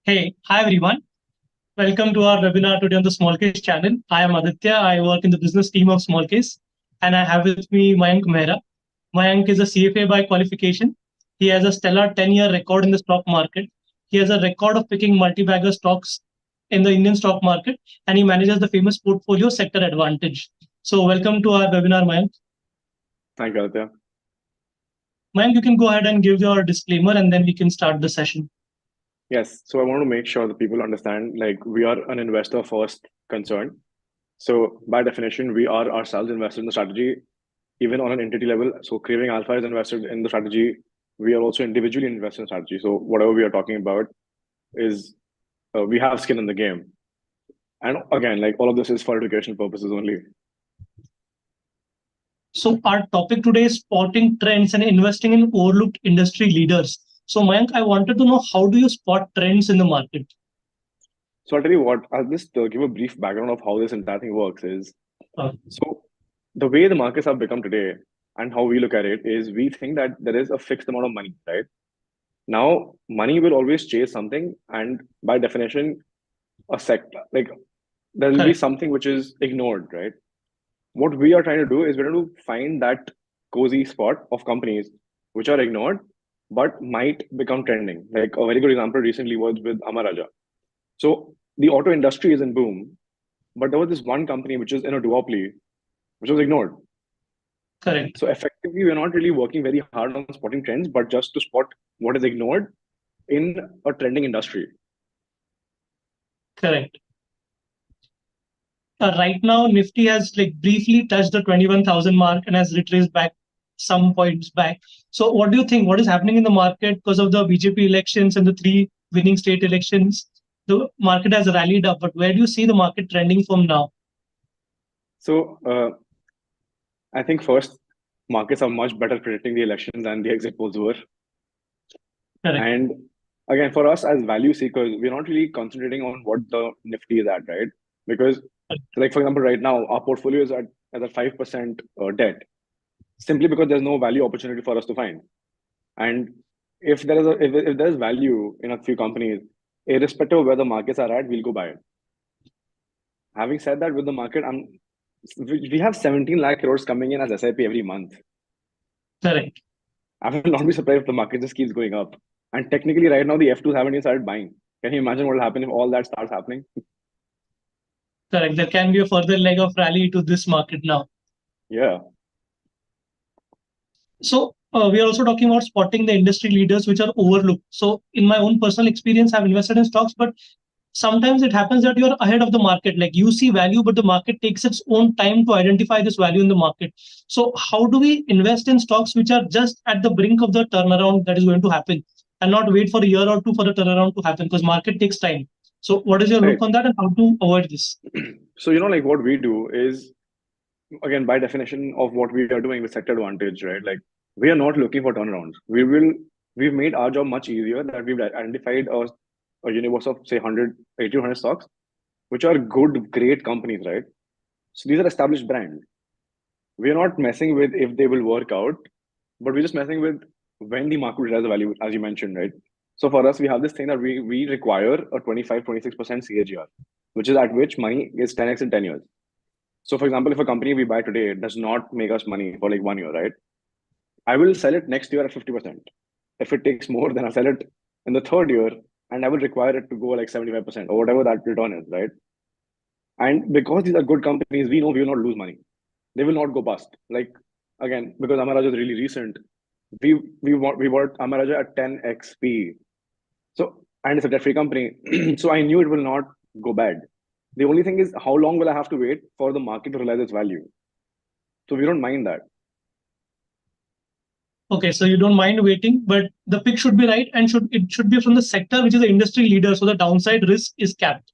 Hey, hi everyone. Welcome to our webinar today on the Smallcase channel. I am Aditya. I work in the business team of Smallcase, and I have with me Mayank Mehraa. Mayank is a CFA by qualification. He has a stellar 10-year record in the stock market. He has a record of picking multi-bagger stocks in the Indian stock market, and he manages the famous portfolio Sector Advantage. So, welcome to our webinar, Mayank. Thank you, Aditya. Mayank, you can go ahead and give your disclaimer, and then we can start the session. Yes, so I want to make sure that people understand, like, we are an investor first concern. So by definition, we are ourselves invested in the strategy, even on an entity level. So Craving Alpha is invested in the strategy. We are also individually invested in strategy. So whatever we are talking about is we have skin in the game. And again, like all of this is for educational purposes only. So our topic today is spotting trends and investing in overlooked industry leaders. So Mayank, I wanted to know, how do you spot trends in the market? So I'll tell you what, I'll just give a brief background of how this entire thing works is, so the way the markets have become today and how we look at it is we think that there is a fixed amount of money, right? Now, money will always chase something, and by definition, a sector, like there will be Correct. something which is ignored, right? What we are trying to do is we're trying to find that cozy spot of companies which are ignored but might become trending. Like a very good example recently was with Amaraja. So the auto industry is in boom, but there was this one company which is in a duopoly, which was ignored. Correct. So effectively, we're not really working very hard on spotting trends, but just to spot what is ignored in a trending industry. Correct. Right now, Nifty has like briefly touched the 21,000 mark and has retraced back some points back. So what do you think? What is happening in the market because of the BJP elections and the 3 winning state elections? The market has rallied up, but where do you see the market trending from now? So I think first, markets are much better predicting the elections than the exit polls were. Correct. And again, for us as value seekers, we're not really concentrating on what the Nifty is at, right? Because, like for example, right now our portfolio is at a 5% debt, simply because there's no value opportunity for us to find. And if there is if there's value in a few companies, irrespective of where the markets are at, we'll go buy it. Having said that, with the market, we have 17 lakh crores coming in as SIP every month. Correct. I will not be surprised if the market just keeps going up. And technically, right now, the F2s haven't even started buying. Can you imagine what will happen if all that starts happening? Correct. There can be a further leg of rally to this market now. Yeah. So we are also talking about spotting the industry leaders which are overlooked. So in my own personal experience, I've invested in stocks, but sometimes it happens that you're ahead of the market. Like you see value, but the market takes its own time to identify this value in the market. So how do we invest in stocks which are just at the brink of the turnaround that is going to happen, and not wait for a year or two for the turnaround to happen, because market takes time. So what is your Right. look on that and how to avoid this? So, like what we do is, again, by definition of what we are doing with sector advantage, right? Like we are not looking for turnarounds. We've made our job much easier that we've identified a universe of say 100, 80, 100 stocks, which are good, great companies, right? So these are established brands. We're not messing with if they will work out, but we're just messing with when the market realizes the value, as you mentioned, right? So for us, we have this thing that we require a 25, 26% CAGR, which is at which money is 10x in 10 years. So for example, if a company we buy today does not make us money for like 1 year, right? I will sell it next year at 50%. If it takes more, then I'll sell it in the third year and I will require it to go like 75% or whatever that return is, right? And because these are good companies, we know we will not lose money. They will not go bust. Like again, because Amaraja is really recent, we bought Amaraja at 10x P. So and it's a debt-free company. So I knew it will not go bad. The only thing is how long will I have to wait for the market to realize its value? So we don't mind that. Okay, so you don't mind waiting, but the pick should be right, and it should be from the sector which is the industry leader, so the downside risk is capped.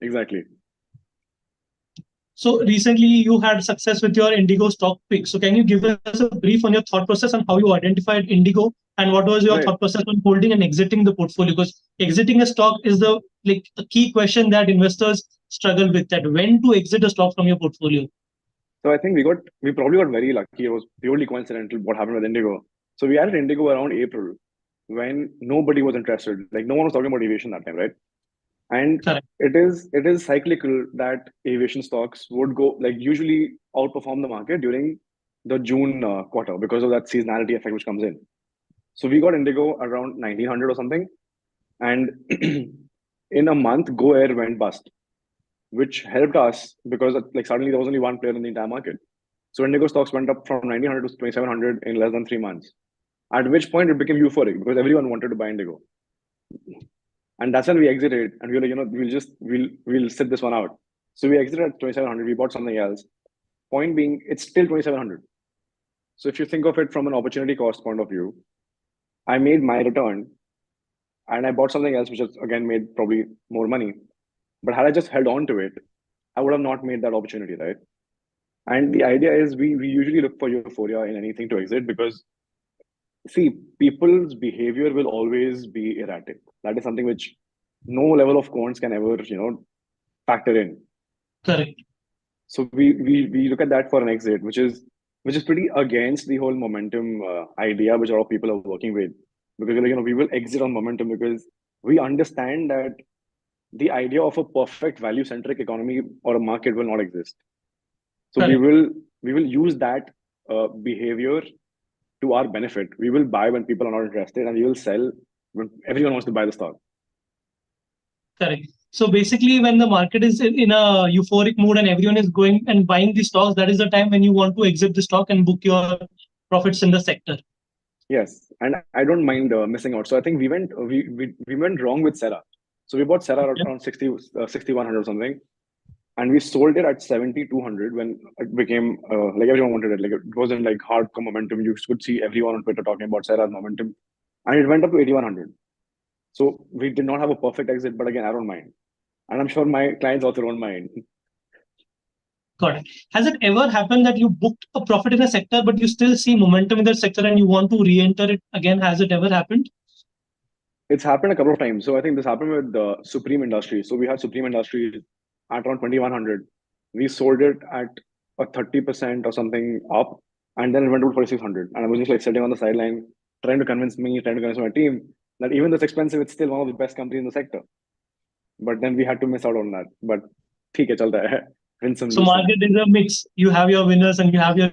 Exactly. So recently you had success with your Indigo stock pick. So can you give us a brief on your thought process on how you identified Indigo, and what was your thought process on holding and exiting the portfolio? Because exiting a stock is the key question that investors struggle with, that when to exit a stock from your portfolio. So I think we probably got very lucky. It was purely coincidental what happened with Indigo. So we added Indigo around April. when nobody was interested. Like no one was talking about aviation that time, right? And Correct. it is cyclical that aviation stocks would go like usually outperform the market during the June quarter because of that seasonality effect which comes in. So we got Indigo around 1900 or something, and in a month, Go Air went bust, which helped us because like suddenly there was only one player in the entire market. So Indigo stocks went up from 1900 to 2700 in less than 3 months. At which point it became euphoric because everyone wanted to buy Indigo, and that's when we exited. And we were like, we'll sit this one out. So we exited at 2700. We bought something else. Point being, it's still 2700. So if you think of it from an opportunity cost point of view, I made my return and I bought something else, which has again made probably more money. But had I just held on to it, I would have not made that opportunity, right? And the idea is we usually look for euphoria in anything to exit because see, people's behavior will always be erratic. That is something which no level of quants can ever, factor in. Correct. So we look at that for an exit, which is pretty against the whole momentum idea, which a lot of people are working with, because we will exit on momentum because we understand that the idea of a perfect value centric economy or a market will not exist. So Correct. we will use that behavior to our benefit. We will buy when people are not interested, and we will sell when everyone wants to buy the stock. Correct. So basically, when the market is in a euphoric mood and everyone is going and buying the stocks, that is the time when you want to exit the stock and book your profits in the sector. Yes, and I don't mind missing out. So I think we went wrong with Sera. So we bought Sera around 6100 or something, and we sold it at 7200 when it became like everyone wanted it. Like it wasn't like hardcore momentum. You could see everyone on Twitter talking about Sera's momentum, and it went up to 8100. So we did not have a perfect exit, but again, I don't mind, and I'm sure my clients also don't mind. Got it. Has it ever happened that you booked a profit in a sector, but you still see momentum in that sector and you want to re-enter it again? Has it ever happened? It's happened a couple of times. So I think this happened with the Supreme Industries. So we had Supreme Industries at around 2100. We sold it at a 30% or something up, and then it went to 4600. And I was just like sitting on the sideline, trying to convince my team that even though it's expensive, it's still one of the best companies in the sector. But then we had to miss out on that. But theek hai, chalta hai. Win some, So lose some. market is a mix. You have your winners and you have your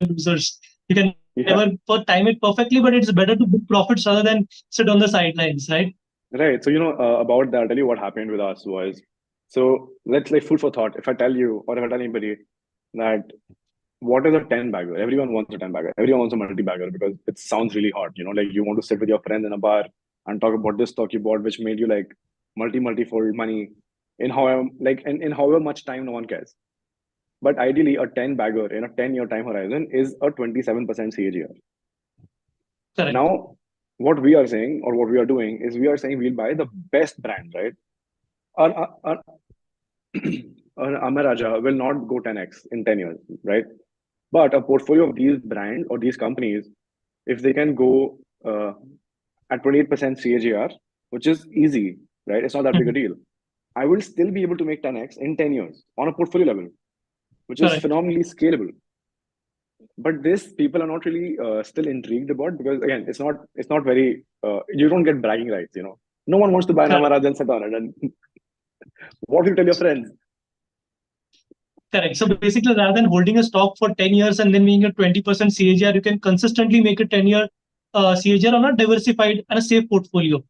losers. You can Yeah, never time it perfectly, but it's better to book profits rather than sit on the sidelines, right? right. So about that, I'll tell you what happened with us was. So let's like food for thought. If I tell you, or if I tell anybody that what is a 10 bagger? Everyone wants a 10 bagger. Everyone wants a multi bagger because it sounds really hot. Like you want to sit with your friends in a bar and talk about this stock you bought, which made you like multi-fold money in however in however much time no one cares. But ideally, a 10 bagger in a 10-year time horizon is a 27% CAGR. Correct. Now, what we are saying or what we are doing is we are saying we'll buy the best brand, right? An Amaraja will not go 10x in 10 years, right? But a portfolio of these brands or these companies, if they can go at 28% CAGR, which is easy, right? It's not that big a deal. I will still be able to make 10x in 10 years on a portfolio level, which is phenomenally scalable. But this people are not really still intrigued about because again, it's not very you don't get bragging rights, No one wants to buy an Amaraj and sit on it. And what do you tell your friends? Correct. So basically, rather than holding a stock for 10 years and then being a 20% CAGR, you can consistently make a 10-year CAGR on a diversified and a safe portfolio.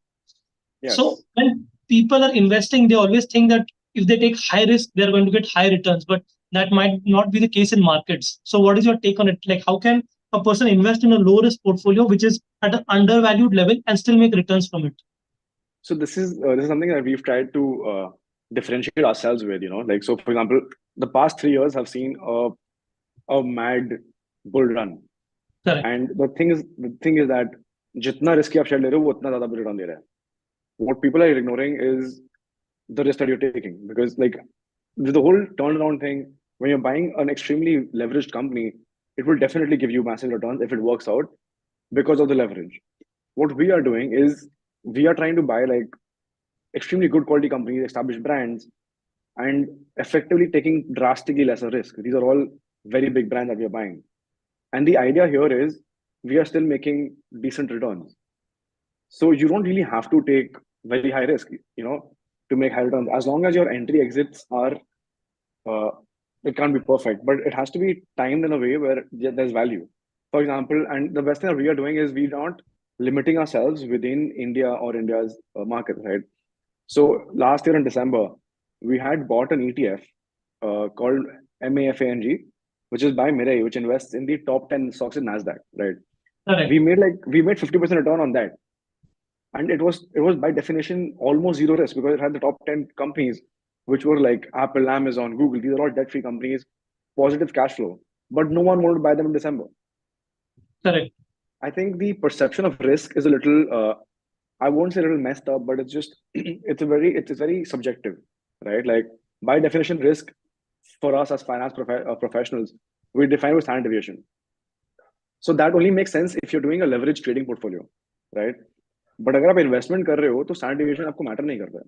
Yes. So when people are investing, they always think that if they take high risk, they're going to get high returns, but that might not be the case in markets. So what is your take on it? Like, how can a person invest in a low risk portfolio, which is at an undervalued level and still make returns from it? So this is something that we've tried to differentiate ourselves with, like, so for example, the past 3 years have seen a mad bull run. Correct. And the thing is that jitna risky आप share ले रहे हो वो उतना ज़्यादा return दे रहा है. What people are ignoring is the risk that you're taking because like with the whole turnaround thing, when you're buying an extremely leveraged company, it will definitely give you massive returns if it works out because of the leverage. What we are doing is we are trying to buy like extremely good quality companies, established brands, and effectively taking drastically lesser risk. These are all very big brands that we are buying. And the idea here is we are still making decent returns. So you don't really have to take very high risk, to make high returns. As long as your entry exits are, uh, it can't be perfect, but it has to be timed in a way where there's value. For example, and the best thing that we are doing is we're not limiting ourselves within India or India's market, right? So last year in December, we had bought an ETF called MAFANG, which is by Mirai, which invests in the top 10 stocks in Nasdaq, right? Correct. We made 50% return on that, and it was by definition almost zero risk because it had the top 10 companies, which were like Apple, Amazon, Google. These are all debt-free companies, positive cash flow, but no one wanted to buy them in December. Correct. I think the perception of risk is a little, I won't say a little messed up, but it's just it's very subjective, right? Like by definition, risk for us as professionals, we define with standard deviation. So that only makes sense if you're doing a leverage trading portfolio, right? But अगर आप investment कर रहे हो तो standard deviation आपको matter नहीं करता है.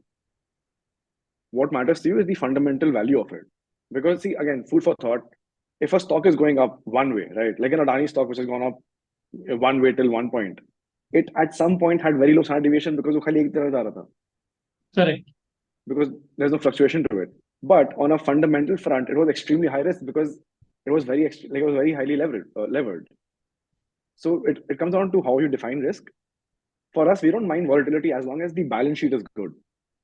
What matters to you is the fundamental value of it. Because see, again, food for thought. If a stock is going up one way, right? Like an Adani stock which has gone up one way till one point, it at some point had very low standard deviation because वो खाली एक तरफ जा रहा था. Correct. Because there's no fluctuation to it. But on a fundamental front, it was extremely high risk because it was very highly levered. So it comes down to how you define risk. For us, we don't mind volatility as long as the balance sheet is good,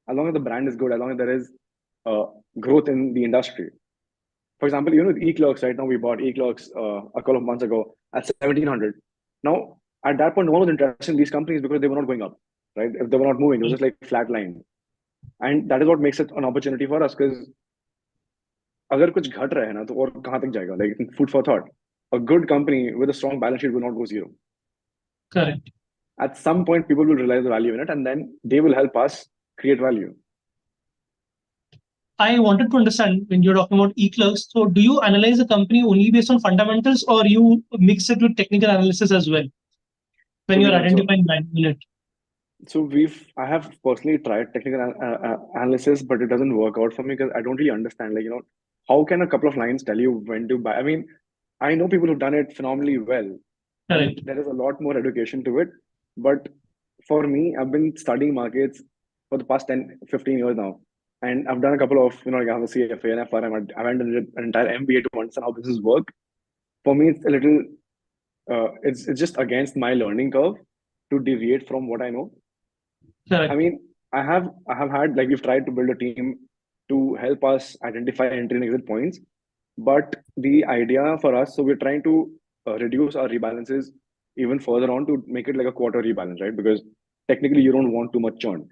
as long as the brand is good, as long as there is growth in the industry. For example, eClerx right now, we bought eClerx a couple of months ago at 1700. Now, at that point, no one was interested in these companies because they were not going up, right? If they were not moving, it was just like flat line. And that is what makes it an opportunity for us because अगर कुछ घट रहा है ना तो और कहाँ तक जाएगा? Like food for thought. A good company with a strong balance sheet will not go zero. Correct. At some point, people will realize the value in it, and then they will help us create value. I wanted to understand when you're talking about eClerx. So, do you analyze a company only based on fundamentals, or you mix it with technical analysis as well when you're identifying value in it? So I have personally tried technical analysis, but it doesn't work out for me because I don't really understand. How can a couple of lines tell you when to buy? I mean, I know people who've done it phenomenally well. Correct. There is a lot more education to it. But for me, I've been studying markets for the past 10, 15 years now. And I've done a couple of, like I have a CFA and FRM. I went an entire MBA to understand how businesses work. For me, it's a little, it's just against my learning curve to deviate from what I know. Correct. I mean, I have had, like, we've tried to build a team to help us identify entry and exit points. But the idea for us, so we're trying to reduce our rebalances even further on to make it like a quarter rebalance, right? Because technically you don't want too much churn.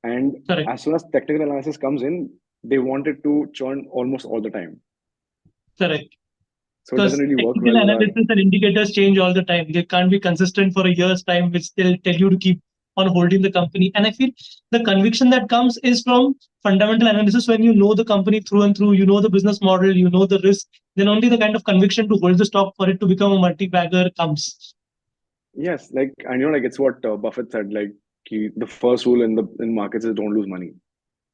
And Correct. as soon as technical analysis comes in, they want it to churn almost all the time. Correct. So it doesn't really work well. Technical analysis and indicators change all the time. They can't be consistent for a year's time, which they'll tell you to keep on holding the company. And I feel the conviction that comes is from fundamental analysis. When you know the company through and through, you know the business model, you know the risk, then only the kind of conviction to hold the stock for it to become a multi-bagger comes. Yes, and it's what Buffett said, like the first rule in markets is don't lose money.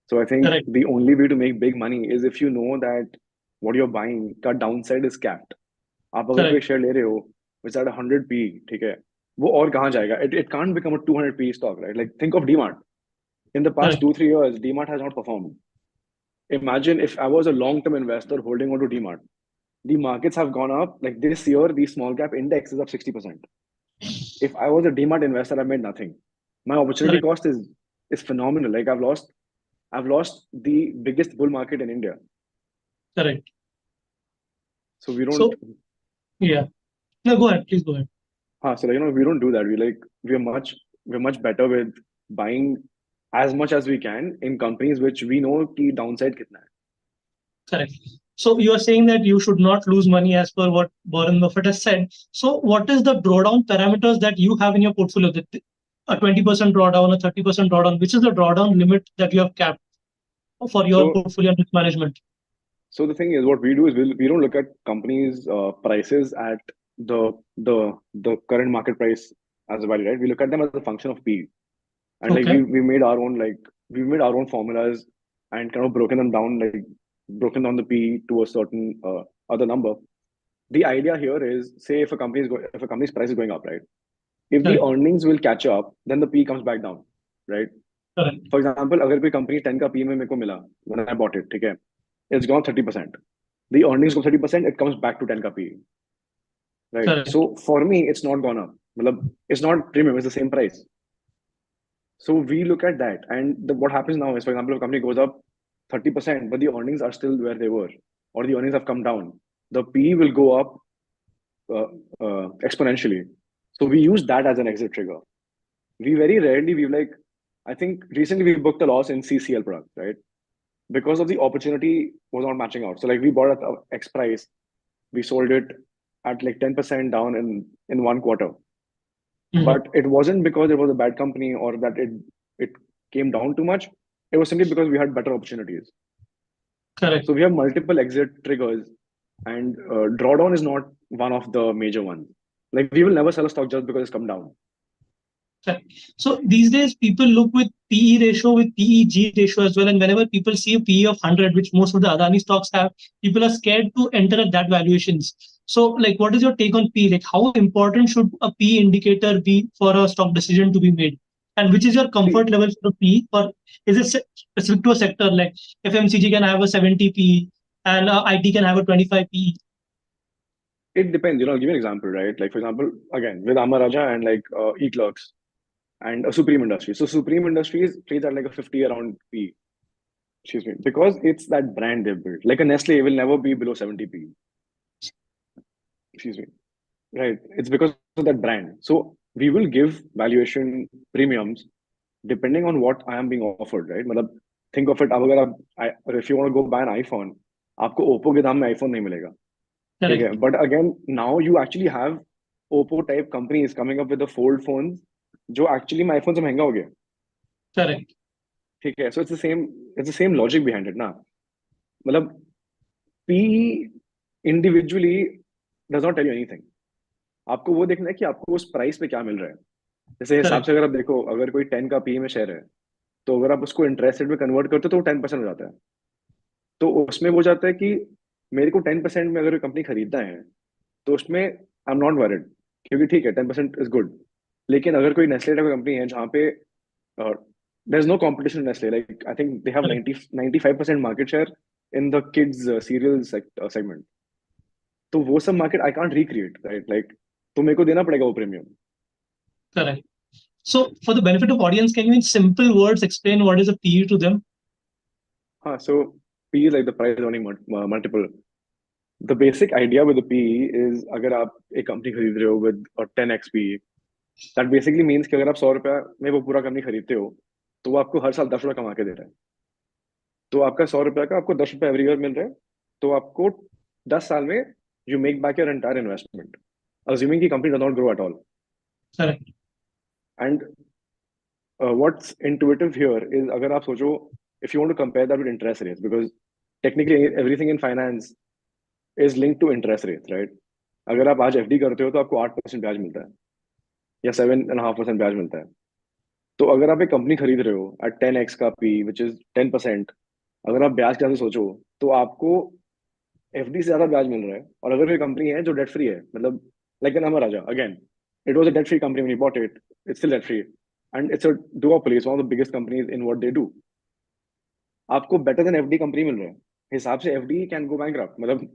So I think Correct. the only way to make big money is if you know that what you're buying, का downside is capped. आप अगर कोई share ले रहे हो which is at 100 p, ठीक है, वो और कहाँ जाएगा? It can't become a 200 p stock, right? Like think of DMart. In the past 2-3 years, DMart has not performed. Imagine if I was a long-term investor holding on to DMart. The markets have gone up. Like this year, the small cap index is up 60%. If I was a DMart investor, I made nothing. My opportunity cost is phenomenal. Like I've lost the biggest bull market in India. Correct. So we don't. So, yeah. No, go ahead. Please go ahead. So we don't do that. We're much better with buying as much as we can in companies which we know the downside kitna hai. Correct. So you are saying that you should not lose money as per what Warren Buffett has said. So what is the drawdown parameters that you have in your portfolio? A 20% drawdown, a 30% drawdown, which is the drawdown limit that you have capped for your portfolio risk management? So the thing is, what we do is we don't look at companies' prices at the current market price as a value, right? We look at them as a function of P, and like we made our own formulas and kind of broken down the P to a certain other number. The idea here is, say if a company's price is going up, right? If the Correct. earnings will catch up, then the P comes back down, right? Correct. For example, अगर कोई company 10 का P में मेरे को मिला when I bought it, ठीक है, it's gone 30%. The earnings go 30%, it comes back to 10 ka P, right? Correct. So for me, it's not gone up. Matlab, it's not premium, it's the same price. So we look at that, and what happens now is, for example, if a company goes up 30%, but the earnings are still where they were, or the earnings have come down, the P will go up exponentially. So we use that as an exit trigger. We very rarely, I think recently we booked a loss in CCL product, right? Because of the opportunity was not matching out. So like we bought at X price, we sold it at like 10% down in 1 quarter. But it wasn't because it was a bad company or that it came down too much. It was simply because we had better opportunities. Correct. So we have multiple exit triggers, and drawdown is not one of the major ones. Like we will never sell a stock just because it's come down. Correct. So these days, people look with PE ratio, with PEG ratio as well. And whenever people see a PE of 100, which most of the Adani stocks have, people are scared to enter at that valuations. So, like, what is your take on PE? Like, how important should a PE indicator be for a stock decision to be made? And which is your comfort level for PE? Or is it specific to a sector? Like, FMCG can have a 70 PE and IT can have a 25 PE. It depends. I'll give you an example, right? Like, for example, again, with Amaraja and like E-Clerks and a Supreme Industries. So Supreme Industries trades at like a 50 around P. Excuse me. Because it's that brand they've built. Like a Nestle will never be below 70 P. Excuse me. Right. It's because of that brand. So we will give valuation premiums depending on what I am being offered, right? मतलब think of it, if you want to go buy an iPhone, आपको Oppo के दाम में iPhone नहीं मिलेगा. ठीक है. But again, now you actually have Oppo type companies coming up with the fold phones, जो actually में iPhone से महंगा हो गया. Correct. ठीक है. So it's the same logic behind it ना. मतलब PE individually does not tell you anything. आपको वो देखना है कि आपको उस प्राइस पे क्या मिल रहा है. जैसे हिसाब से अगर आप देखो, अगर कोई 10 का PE में शेयर है, तो अगर आप उसको इंटरेस्ट रेट में कन्वर्ट करते हो तो वो 10% हो जाता है. तो उसमें वो जाता है कि मेरे को 10% में अगर कंपनी खरीदना है तो उसमें आई एम नॉट वरिड, क्योंकि ठीक है 10% इज गुड. लेकिन अगर कोई नेस्ले टाइप कंपनी है जहाँ पे there is no competition Nestle, like I think they have 95% market share in the kids cereal segment, तो वो सब market I can't recreate, right? Like तो मेरे को देना पड़ेगा वो premium. Correct. So, for the benefit of audience, can you in simple words explain what is a PE to them? So PE is like the price earning multiple. The basic idea with the PE is अगर आप एक company खरीद रहे हो with a 10x PE, that basically means कि अगर आप 100 रुपया में वो पूरा कंपनी खरीदते हो तो वो आपको हर साल 10 रुपया कमा के दे रहा है. तो आपका 100 रुपया का आपको 10 रुपया एवरी ईयर मिल रहा है, तो आपको 10 साल में you make back your entire investment, assuming the company does not grow at all. Correct. And what's intuitive here is अगर आप सोचो, if you want to compare that with interest rates, because technically everything in finance is linked to interest rates, right? अगर आप आज FD करते हो तो आपको 8% ब्याज मिलता है या 7.5% ब्याज मिलता है. तो अगर आप एक कंपनी खरीद रहे हो at 10x का P, which is 10%, अगर आप ब्याज के हिसाब से सोचो तो आपको FD से ज्यादा ब्याज मिल रहा है. और अगर कोई कंपनी है जो डेट फ्री है, मतलब like an Amaraja, again, it was a debt free company when you bought it, it's still debt free, and it's a duopoly, it's one of the biggest companies in what they do. आपको better than FD company मिल रहा है. हिसाब से FD can go bankrupt. मतलब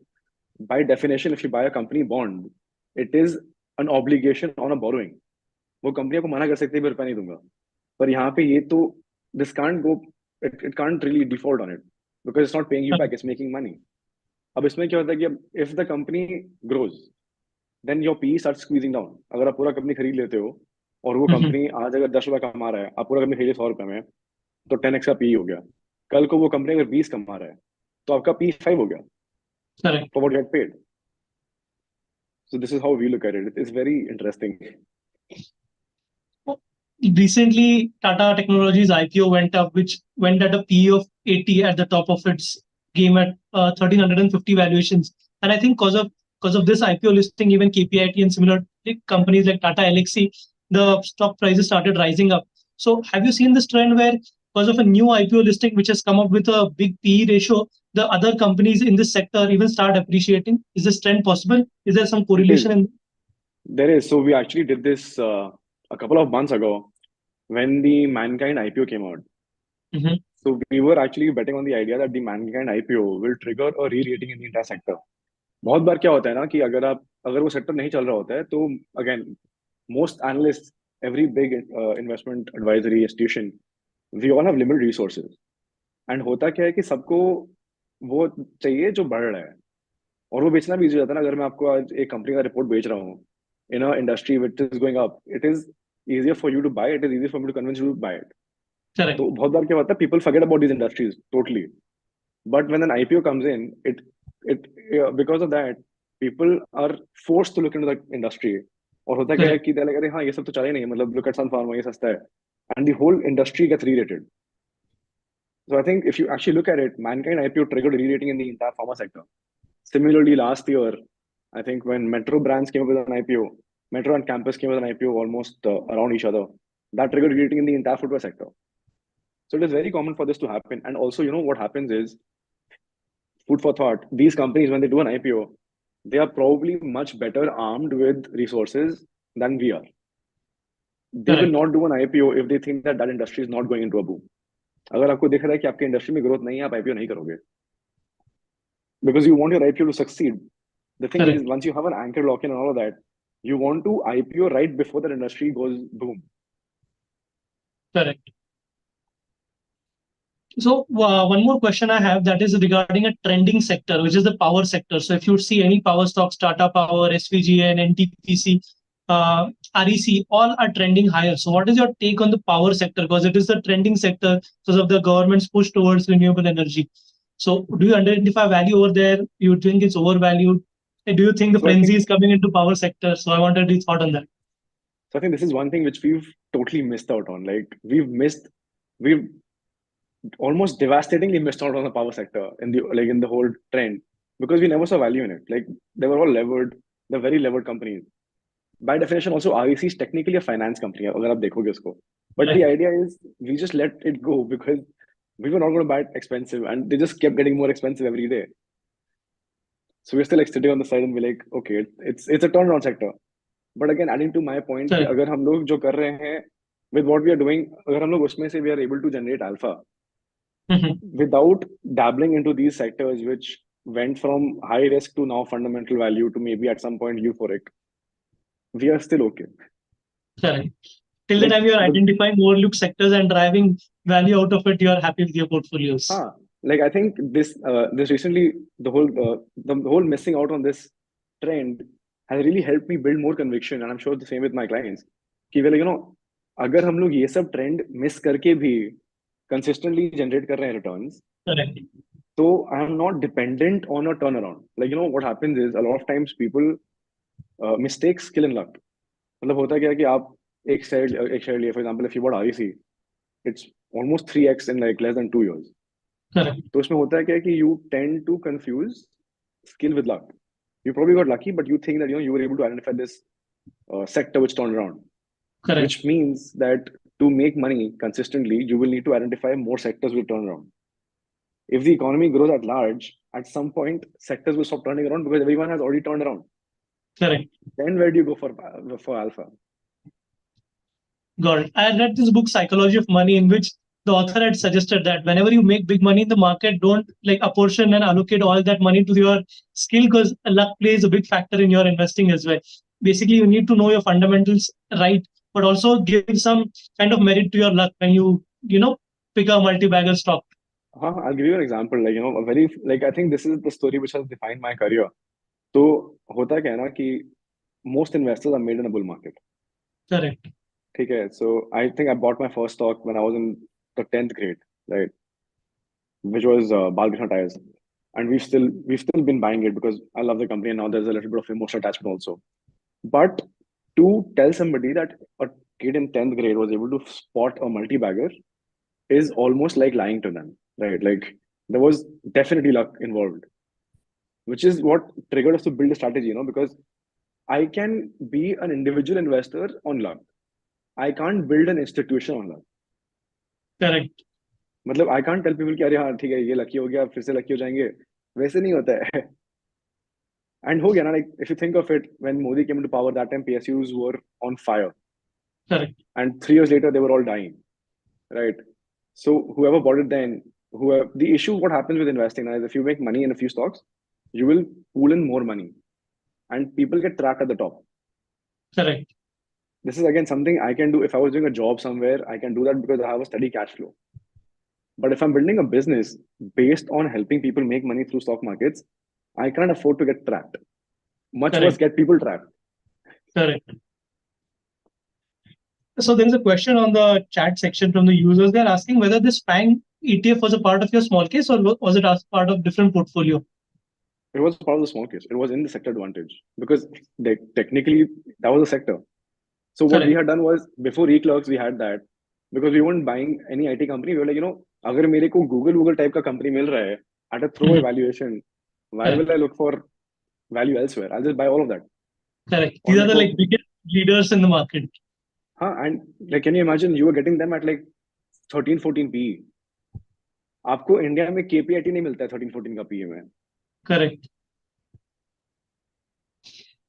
by definition, if you buy a company bond, it is an obligation on a borrowing. वो company को मना कर सकती है मैं रुपया नहीं दूंगा. पर यहाँ पे ये तो this can't go, it can't really default on it because it's not paying you back, it's making money. अब इसमें क्या होता है कि if the company grows, then your PE starts squeezing down. अगर आप पूरा कंपनी खरीद लेते हो और वो कंपनी आज अगर 10 रुपया कमा रहा है, आप पूरा कंपनी खरीदे 100 रुपये में, तो 10x का PE हो गया. कल को वो कंपनी अगर 20 कमा रहा है तो आपका PE 5 हो गया. Correct. For what you had paid. So this is how we look at it. It's very interesting. Recently, Tata Technologies IPO went up, which went at a PE of 80 at the top of its game at 1,350 valuations. And I think because of this IPO listing, even KPIT and similar companies like Tata Elxsi, the stock prices started rising up. So have you seen this trend where because of a new IPO listing, which has come up with a big PE ratio, the other companies in this sector even start appreciating? Is this trend possible? Is there some correlation? There is. So we actually did this a couple of months ago when the Mankind IPO came out. Mhm. So we were actually betting on the idea that the Mankind IPO will trigger a re-rating in the entire sector. बहुत बार क्या होता है ना कि अगर वो sector नहीं चल रहा होता है तो again most analyst every big investment advisory institution we all have limited resources and होता क्या है कि सबको वो चाहिए जो बढ़ रहा है और वो बेचना भी इजी हो जाता है ना। अगर मैं आपको आज एक कंपनी का रिपोर्ट बेच रहा हूँ in a industry which is going up, it is easier for you to buy it, is easier for me to convince you to buy it. Correct. तो बहुत बार क्या होता है, people forget about these industries totally. But when an IPO comes in, it because of that, people are forced to look into that industry. और होता क्या है Correct. कि they're like, अरे हाँ ये सब तो चला ही नहीं, मतलब look at Sun Pharma, ये सस्ता है, and the whole industry gets re-rated. So I think if you actually look at it, Mankind IPO triggered re-rating in the entire pharma sector. Similarly, last year, I think when Metro Brands came up with an IPO, Metro and Campus came with an IPO almost around each other. That triggered re-rating in the entire footwear sector. So it is very common for this to happen. And also, you know, what happens is, food for thought, these companies, when they do an IPO, they are probably much better armed with resources than we are. They will Correct. not do an IPO if they think that that industry is not going into a boom. अगर आपको दिख रहा है कि आपके industry में growth नहीं है, आप आईपीओ नहीं करोगे because you want your IPO to succeed. The thing is, Correct. once you have an anchor lock-in and all of that, you want to IPO right before that industry goes boom. Correct. So one more question I have, that is regarding a trending sector, which is the power sector. So if you see any power stocks, Tata Power, SVGN, NTPC, REC, all are trending higher. So what is your take on the power sector? Because it is the trending sector because of the government's push towards renewable energy. So do you identify value over there? You think it's overvalued? Do you think the So I frenzy think is coming into power sector? So I wanted your thought on that. so I think this is one thing which we've totally missed out on. Like we've almost devastatingly missed out on the power sector in the whole trend because we never saw value in it. Like they were all levered, they're very levered companies. By definition, also REC is technically a finance company, अगर आप देखोगे उसको. But the Right. idea is we just let it go because we were not going to buy it expensive, and they just kept getting more expensive every day. So we're still like sitting on the side and we're like, okay, it's a turnaround sector. But again, adding to my point कि Correct. अगर हम लोग जो कर रहे हैं with what we are doing, अगर हम लोग उसमें से we are able to generate alpha Mhm. without dabbling into these sectors which went from high risk to now fundamental value to maybe at some point euphoric, we are still okay. Correct. Till the Like time you are the identifying overlooked sectors and driving value out of it, you are happy with your portfolios. like I think this recently the whole missing out on this trend has really helped me build more conviction, and I'm sure the same with my clients. कि well, you know, अगर हम लोग ये सब trend miss करके भी consistently generate कर रहे हैं returns, Correct. so I'm not dependent on a turnaround. Like you know what happens is a lot of times people mistake skill and luck. मतलब होता क्या है कि आप एक शेयर लिए, for example, if you bought REC, it's almost 3x in like less than 2 years. Correct. तो उसमें होता है क्या है कि you tend to confuse skill with luck. You probably got lucky, but you think that you were able to identify this sector which turned around, Correct. which means that to make money consistently, you will need to identify more sectors will turn around. If the economy grows at large, at some point sectors will stop turning around because everyone has already turned around. Correct. Then where do you go for alpha? Got it. I read this book, Psychology of Money, in which the author had suggested that whenever you make big money in the market, don't like apportion and allocate all that money to your skill, because luck plays a big factor in your investing as well. Basically, you need to know your fundamentals right, but also give some kind of merit to your luck when you pick a multi-bagger stock. I'll give you an example. Like a very I think this is the story which has defined my career. तो होता क्या है ना कि most investors are made in a bull market. Correct. ठीक है, so I think I bought my first stock when I was in the 10th grade, right? Which was Balkrishna Tires, and we've still been buying it because I love the company, and now there's a little bit of emotional attachment also. But to tell somebody that a kid in 10th grade was able to spot a multi-bagger is almost like lying to them, right? Like there was definitely luck involved, which is what triggered us to build a strategy, because I can be an individual investor on luck. I can't build an institution on luck. Correct. मतलब I can't tell people कि अरे हाँ ठीक है ये lucky हो गया फिर से लकी हो जाएंगे, वैसे नहीं होता है. एंड हो गया ना, like if you think of it, when Modi came to power that time PSUs were on fire. Correct. And 3 years later, they were all dying, right? So whoever bought it then, whoever the issue, what happens with investing now is if you make money in a few stocks, you will pool in more money, and people get trapped at the top. Correct. This is again something I can do if I was doing a job somewhere. I can do that because I have a steady cash flow. But if I'm building a business based on helping people make money through stock markets, I can't afford to get trapped. Much worse, Correct. get people trapped. Correct. So there is a question on the chat section from the users. They're asking whether this FANG ETF was a part of your small case or was it as part of different portfolio? It was part of the small case. It was in the sector advantage because technically that was a sector. So what we Correct. had done was before e-clerks, we had that because we weren't buying any IT company. We were like, agar mere ko Google type ka company mil raha hai at a throw evaluation, why Correct. will I look for value elsewhere? I'll just buy all of that. Correct. और These are मेरे the को like biggest leaders in the market. and like can you imagine you were getting them at like 13-14 PE. आपको India में KPIT नहीं मिलता है 13-14 का PE में. Correct.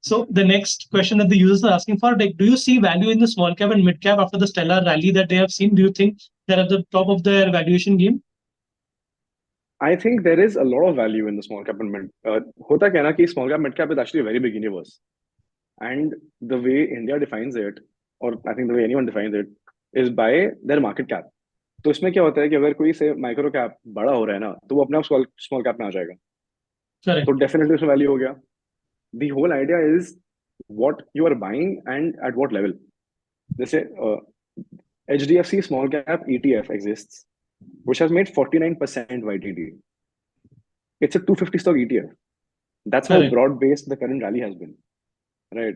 So the next question that the users are asking for, like, do you see value in the small cap and mid cap after the stellar rally that they have seen? Do you think they're at the top of their valuation game? I think there is a lot of value in the small cap and mid. होता क्या है ना कि small cap mid cap is actually a very big universe, and the way India defines it, or I think the way anyone defines it, is by their market cap. तो इसमें क्या होता है कि अगर कोई से माइक्रो कैप बड़ा हो रहा है ना तो वो अपने आप स्मॉल कैप में आ जाएगा. Correct. तो डेफिनेटली उसमें वैल्यू हो गया. The whole idea is what you are buying and at what level. जैसे HDFC small cap ETF exists, which has made 49% YTD. It's a 250 stock ETF. That's how Correct. broad-based the current rally has been, right?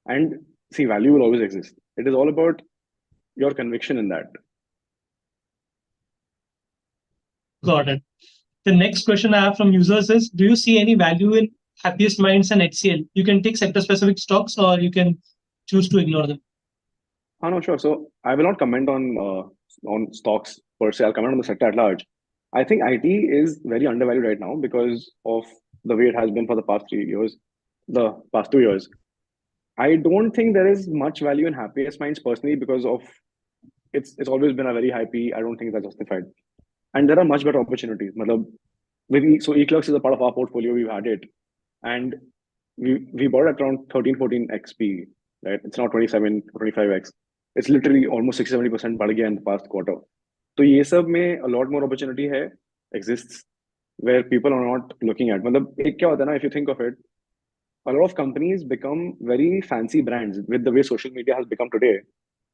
And see, value will always exist. It is all about your conviction in that. Got it. The next question I have from users is, do you see any value in Happiest Minds and HCL? You can take sector-specific stocks or you can choose to ignore them. Oh, no, sure. So I will not comment on stocks per se. I'll comment on the sector at large. I think IT is very undervalued right now because of the way it has been for the past 3 years, the past 2 years. I don't think there is much value in Happiest Minds personally because of it's always been a very high P. I don't think that's justified. And there are much better opportunities. Maybe so eClerx is a part of our portfolio. We've had it, and we bought it around 13-14 XP, right? It's now 27-25x. It's literally almost 60-70% बढ़ गया in the past quarter. तो ये सब में a lot more opportunity exists where people are not looking at. मतलब एक क्या होता है ना, if you think of it, a lot of companies become very fancy brands with the way social media has become today.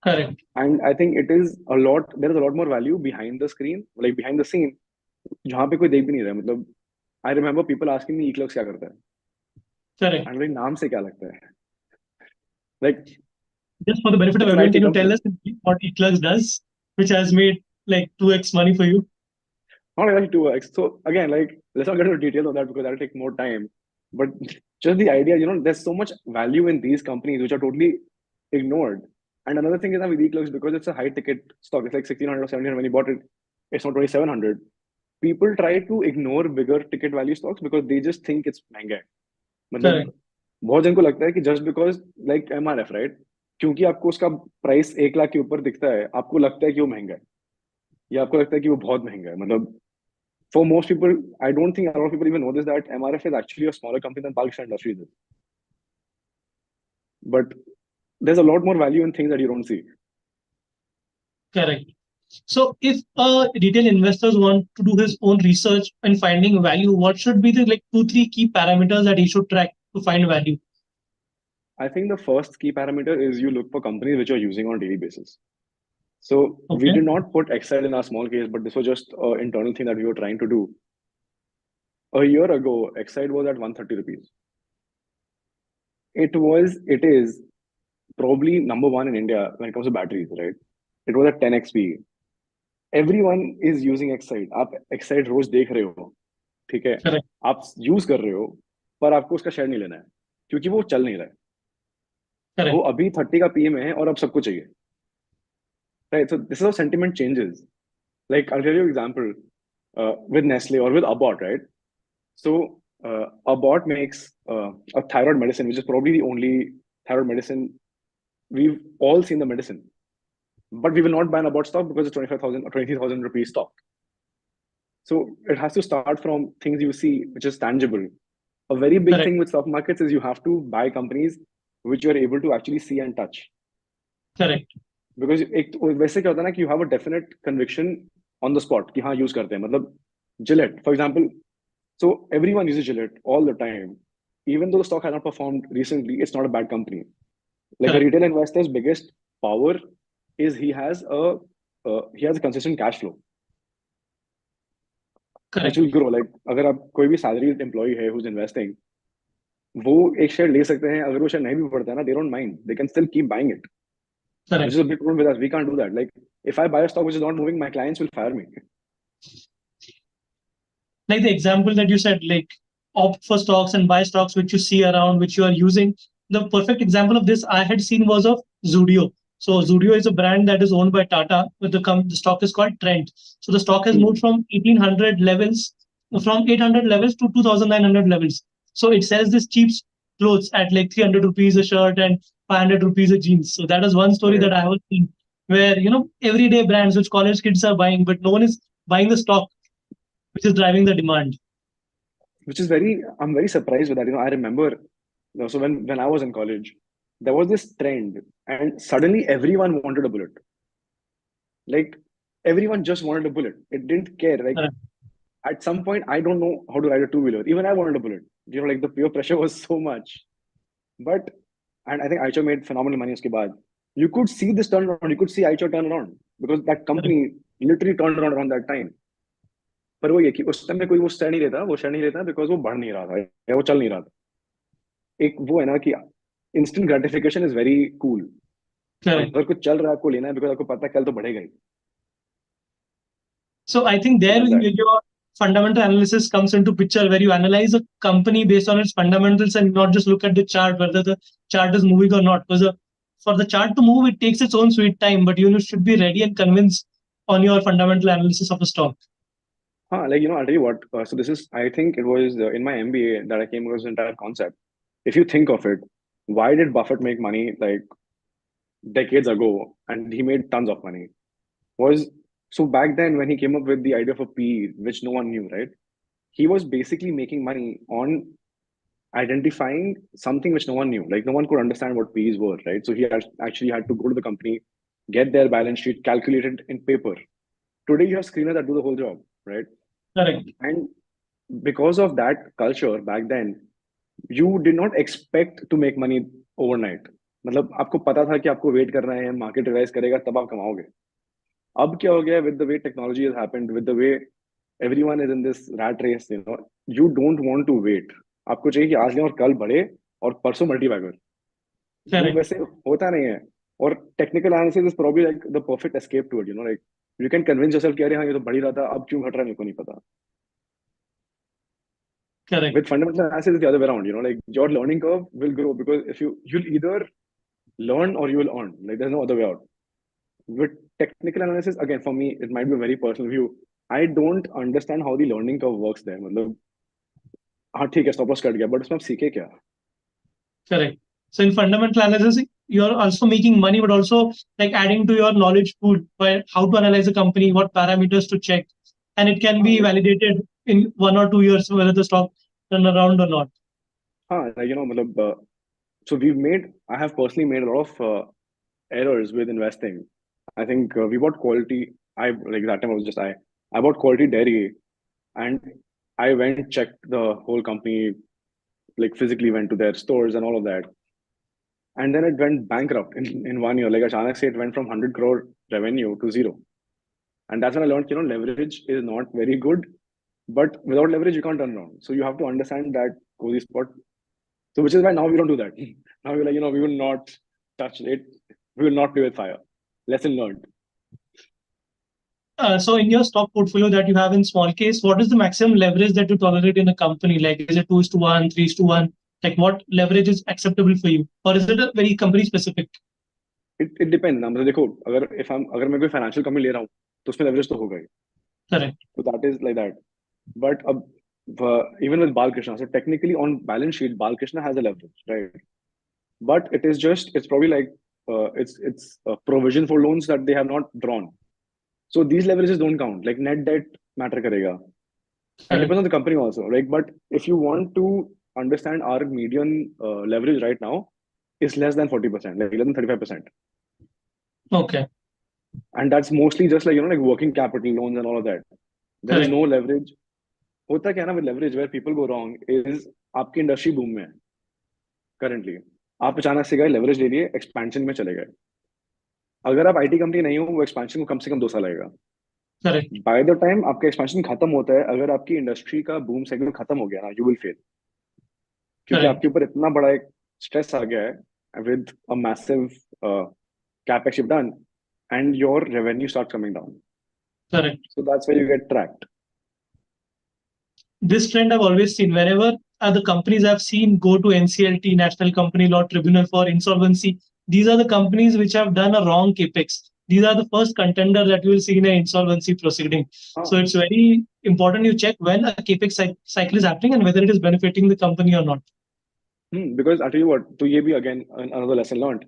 Correct. And I think there is a lot more value behind the screen, like behind the scene, जहाँ पे कोई देख भी नहीं रहा है. मतलब I remember people asking me eClerx क्या करता है. Correct. And like नाम से क्या लगता है? Like just for the benefit of everyone, can you tell us what eClerx does, which has made like 2x money for you? Not exactly 2x. So again, like let's not get into details of that because that'll take more time. But just the idea, there's so much value in these companies which are totally ignored. And another thing is that with eClerx, because it's a high ticket stock, it's like 1600 or 1700 when you bought it, it's not 2700. People try to ignore bigger ticket value stocks because they just think it's महंगा है. मतलब बहुत जन को लगता है कि just because like MRF, right? क्योंकि आपको उसका प्राइस 1 लाख के ऊपर दिखता है, आपको लगता है कि वो महंगा है, या आपको लगता है कि वो बहुत महंगा है. मतलब for most people, I don't think a lot of people even know this, that MRF is actually a smaller company than Pakistan Industries is. But there's a lot more value in things that you don't see. Correct. So if retail investors want to do his own research and finding value, what should be the like 2-3 key parameters that he should track to find value? I think the first key parameter is you look for companies which you're using on a daily basis. So we did not put Excel in our small case, but this was just an internal thing that we were trying to do. A year ago, Excel was at 130 rupees. It is probably number one in India when it comes to batteries, right? It was at 10 XP. Everyone is using Excel. आप Excel रोज देख रहे हो, ठीक है? आप use कर रहे हो, पर आपको उसका शेयर नहीं लेना है क्योंकि वो चल नहीं रहा है. वो अभी 30 का पीए में है और अब सबको चाहिए. Right, so this is how sentiment changes. Like I'll give you an example with Nestle or with Abbott, right? So Abbott makes a thyroid medicine, which is probably the only thyroid medicine we've all seen the medicine, but we will not buy an about stock because it's 25,000 or 20,000 rupees stock. So it has to start from things you see, which is tangible. A very big Correct. thing with stock markets is you have to buy companies which you are able to actually see and touch. Correct. Because एक वैसे क्या होता है ना कि you have a definite conviction on the spot कि हाँ use करते हैं. मतलब Gillette, for example, so everyone uses Gillette all the time. Even though the stock has not performed recently, it's not a bad company. Like a Correct. retail investor's biggest power is he has a consistent cash flow, which Correct. will grow. Like अगर आप कोई भी salaried employee है who's investing, वो एक share ले सकते हैं. अगर वो शेयर नहीं भी पड़ता है ना, they don't mind. They can still keep buying it, which is Correct. a big problem with us. We can't do that. Like if I buy a stock which is not moving, my clients will fire me. Like the example that you said, like opt for stocks and buy stocks which you see around, which you are using. The perfect example of this I had seen was of Zudio. So Zudio is a brand that is owned by Tata, but the stock is called Trend. So the stock has moved from 1800 levels, from 800 levels to 2900 levels. So it sells this cheap clothes at like 300 rupees a shirt and 500 rupees a jeans. So that is one story that I have seen where, everyday brands which college kids are buying, but no one is buying the stock which is driving the demand. Which is I'm very surprised with that. I remember, so when I was in college, there was this trend, and suddenly everyone wanted a bullet. Like everyone just wanted a bullet. It didn't care. Like Correct. at some point, I don't know how to ride a two-wheeler. Even I wanted a bullet. Like the peer pressure was so much. But and I think Aicho made phenomenal money uske baad. You could see this turn around. You could see Aicho turn around because that Correct. company literally turned around that time. पर वो ये कि उस time में कोई वो share नहीं लेता बिकॉज वो बढ़ नहीं रहा था या वो चल नहीं रहा था. एक वो है ना कि instant gratification is very cool. Correct. अगर कुछ चल रहा है आपको लेना है बिकॉज आपको पता है कल तो बढ़ेगा ही. So I think So there that's that. your fundamental analysis comes into picture where you analyze a company based on its fundamentals and not just look at the chart, whether the chart is moving or not. Because for the chart to move, it takes its own sweet time, but you should be ready and convinced on your fundamental analysis of a stock. Like I'll tell you what. So this is, I think it was in my MBA that I came across this entire concept. If you think of it, why did Buffett make money like decades ago, and he made tons of money? Was so back then when he came up with the idea of a PE, which no one knew, right? He was basically making money on identifying something which no one knew. Like no one could understand what P's were, right? So he actually had to go to the company, get their balance sheet, calculate it in paper. Today you have screeners that do the whole job, right? Correct. And because of that culture back then, you did not expect to make money overnight. मतलब आपको पता था कि आपको wait करना है, market revise करेगा तब आप कमाओगे. अब क्या हो गया with the way technology has happened, with the way everyone is in this rat race, you don't want to wait. आपको चाहिए कि आज लें और कल बढ़े और परसों मल्टीप्लाई कर. वो Correct. वैसे होता नहीं है. और technical analysis is probably like the perfect escape to it. Like you can convince yourself कि अरे हाँ ये तो बढ़ ही रहा था, अब क्यों घट रहा है मेरे को नहीं पता. Correct. With fundamental analysis it's the other way around. Like your learning curve will grow because if you'll either learn or you will earn. Like there's no other way out. With technical analysis, again, for me it might be a very personal view. I don't understand how the learning curve works there. मतलब हाँ ठीक है stop loss cut गया, but उसमें आप सीखे क्या? Correct. So in fundamental analysis, you're also making money, but also like adding to your knowledge pool by how to analyze a company, what parameters to check, and it can be Like, validated in 1 or 2 years whether the stock turn around or not. like मतलब so I have personally made a lot of errors with investing. I think we bought quality. Like that time I was just I bought quality dairy, and I went checked the whole company, like physically went to their stores and all of that, and then it went bankrupt in 1 year. Like Achanak say, it went from 100 crore revenue to zero, and that's when I learned leverage is not very good, but without leverage you can't turn around. So you have to understand that cozy spot. So which is why now we don't do that. Now we're like we will not touch it. We will not play with fire. Lesson learned. So in your stock portfolio that you have in small case, what is the maximum leverage that you tolerate in a company? Like, is it 2:1, 3:1? Like, what leverage is acceptable for you, or is it a very company specific? It depends ना. मतलब देखो अगर मैं कोई financial company ले रहा हूँ तो उसमें leverage तो होगा ही. Correct. So that is like that. But even with Balkrishna, so technically on balance sheet, Balkrishna has a leverage, right? But it's probably like it's a provision for loans that they have not drawn. So these leverages don't count. Like net debt matter karega. And Correct. depends on the company also. Like, but if you want to understand our median leverage right now is less than 40%, like less than 35%. Okay. And that's mostly just like, like working capital loans and all of that. There is Correct. no leverage. होता क्या है ना with leverage where people go wrong is आपकी industry boom में है currently. आप अचानक से गए leverage ले लिए expansion में चले गए. अगर आप IT कंपनी नहीं हो वो expansion को कम से कम 2 साल लगेगा. Correct. By the time आपका expansion खत्म होता है, अगर आपकी इंडस्ट्री का boom segment खत्म हो गया ना, you will fail. क्योंकि Correct. आपके ऊपर इतना बड़ा एक stress आ गया है with a massive capex you've done and your revenue starts coming down. Correct. So that's where you get tracked. This trend I've always seen. Whenever the companies I've seen go to NCLT, National Company Law Tribunal for insolvency, these are the companies which have done a wrong capex. These are the first contender that you will see in an insolvency proceeding. So it's very important you check when a capex cycle is happening and whether it is benefiting the company or not. Because I tell you what, so ye bhi again another lesson learned.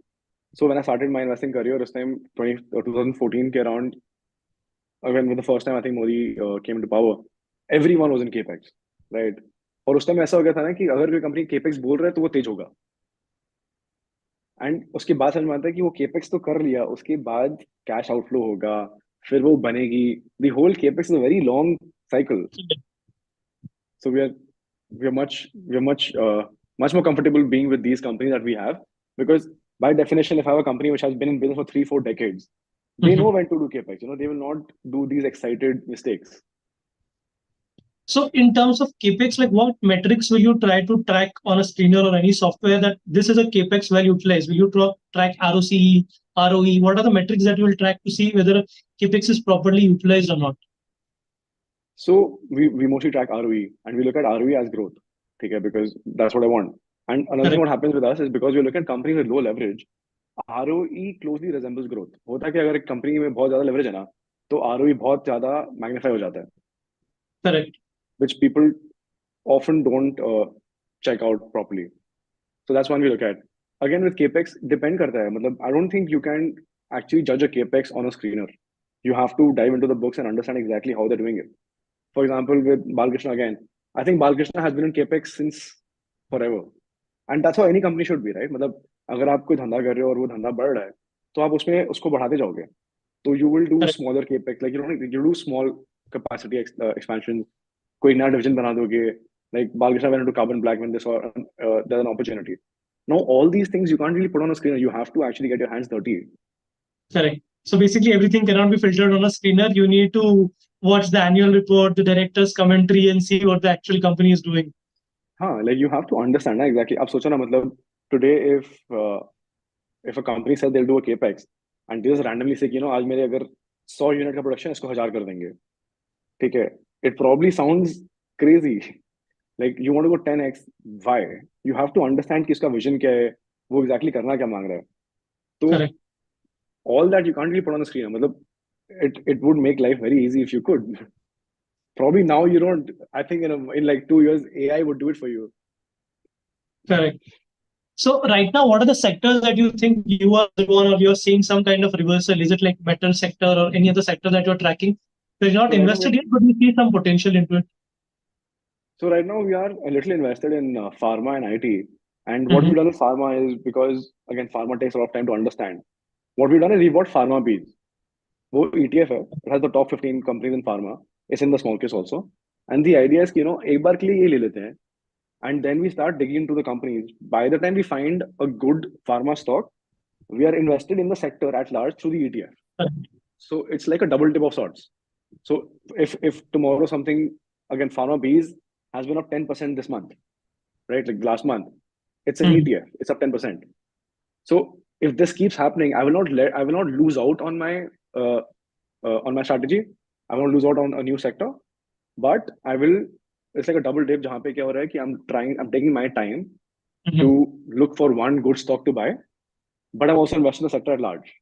So when I started my investing career, this time 2014 ke around, when the first time I think Modi came into power, everyone was in capex, right? और उस time ऐसा हो गया था ना कि अगर कोई कंपनी capex बोल रहा है तो वो तेज होगा. एंड उसके बाद समझ में आता है कि वो capex तो कर लिया, उसके बाद कैश आउटफ्लो होगा, फिर वो बनेगी. The whole capex is a very long cycle. So we're much more comfortable being with these companies that we have, because by definition, if I have a company which has been in business for 3-4 decades, they know when to do capex. They will not do these excited mistakes. So in terms of capex, like what metrics will you try to track on a screener or any software that this is a capex well utilized? Will you track ROCE, ROE? What are the metrics that you will track to see whether capex is properly utilized or not? So we mostly track ROE and we look at ROE as growth, okay, because that's what I want. And another thing what happens with us is because we look at companies with low leverage, ROE closely resembles growth. होता है कि अगर एक company में बहुत ज्यादा leverage है ना, तो ROE बहुत ज्यादा magnify हो जाता है. Correct. Which people often don't check out properly. So that's one we look at. Again, with capex, depend करता है. मतलब I don't think you can actually judge a capex on a screener. You have to dive into the books and understand exactly how they're doing it. For example, with Balkrishna again, I think Balkrishna has been in capex since forever, and that's how any company should be, right? मतलब अगर आप कोई धंधा कर रहे हो और वो धंधा बढ़ रहा है, तो आप उसमें उसको बढ़ाते जाओगे. So you will do smaller capex, like you do small capacity expansion. कोई नया division बना दोगे. Like Balkrishna went into carbon black when they saw there's an opportunity. Now all these things you can't really put on a screen. You have to actually get your hands dirty. Correct. So basically everything cannot be filtered on a screener. You need to watch the annual report, the director's commentary, and see what the actual company is doing. Like you have to understand exactly. अब सोचो ना, मतलब today if a company says they'll do a capex and they just randomly say, आज मेरे अगर 100 unit का production इसको 1000 कर देंगे, ठीक है, it probably sounds crazy. Like you want to go 10x, why? You have to understand कि इसका vision क्या है, वो exactly करना क्या मांग रहा है. तो Correct. all that you can't really put on the screen. मतलब it would make life very easy if you could. Probably now you don't. I think in like 2 years AI would do it for you. Correct. So right now, what are the sectors that you think you are on, or you're seeing some kind of reversal? Is it like metal sector or any other sector that you're tracking? So you're not invested yet, but you see some potential into it. So right now we are a little invested in pharma and IT. And what we've done with pharma is, because again, pharma takes a lot of time to understand. What we've done is we bought Pharma Bees. वो ETF है. It has the top 15 companies in pharma. It's in the small case also. And the idea is, एक बार के लिए ये ले लेते हैं. And then we start digging into the companies. By the time we find a good pharma stock, we are invested in the sector at large through the ETF. So it's like a double dip of sorts. So if tomorrow something, again, Pharma Bees has been up 10% this month, right? Like last month, it's an ETF. It's up 10%. So if this keeps happening, I will not lose out on my strategy. I won't lose out on a new sector, but I will. It's like a double dip. जहाँ पे क्या हो रहा है कि I'm taking my time to look for one good stock to buy, but I'm also investing in the sector at large.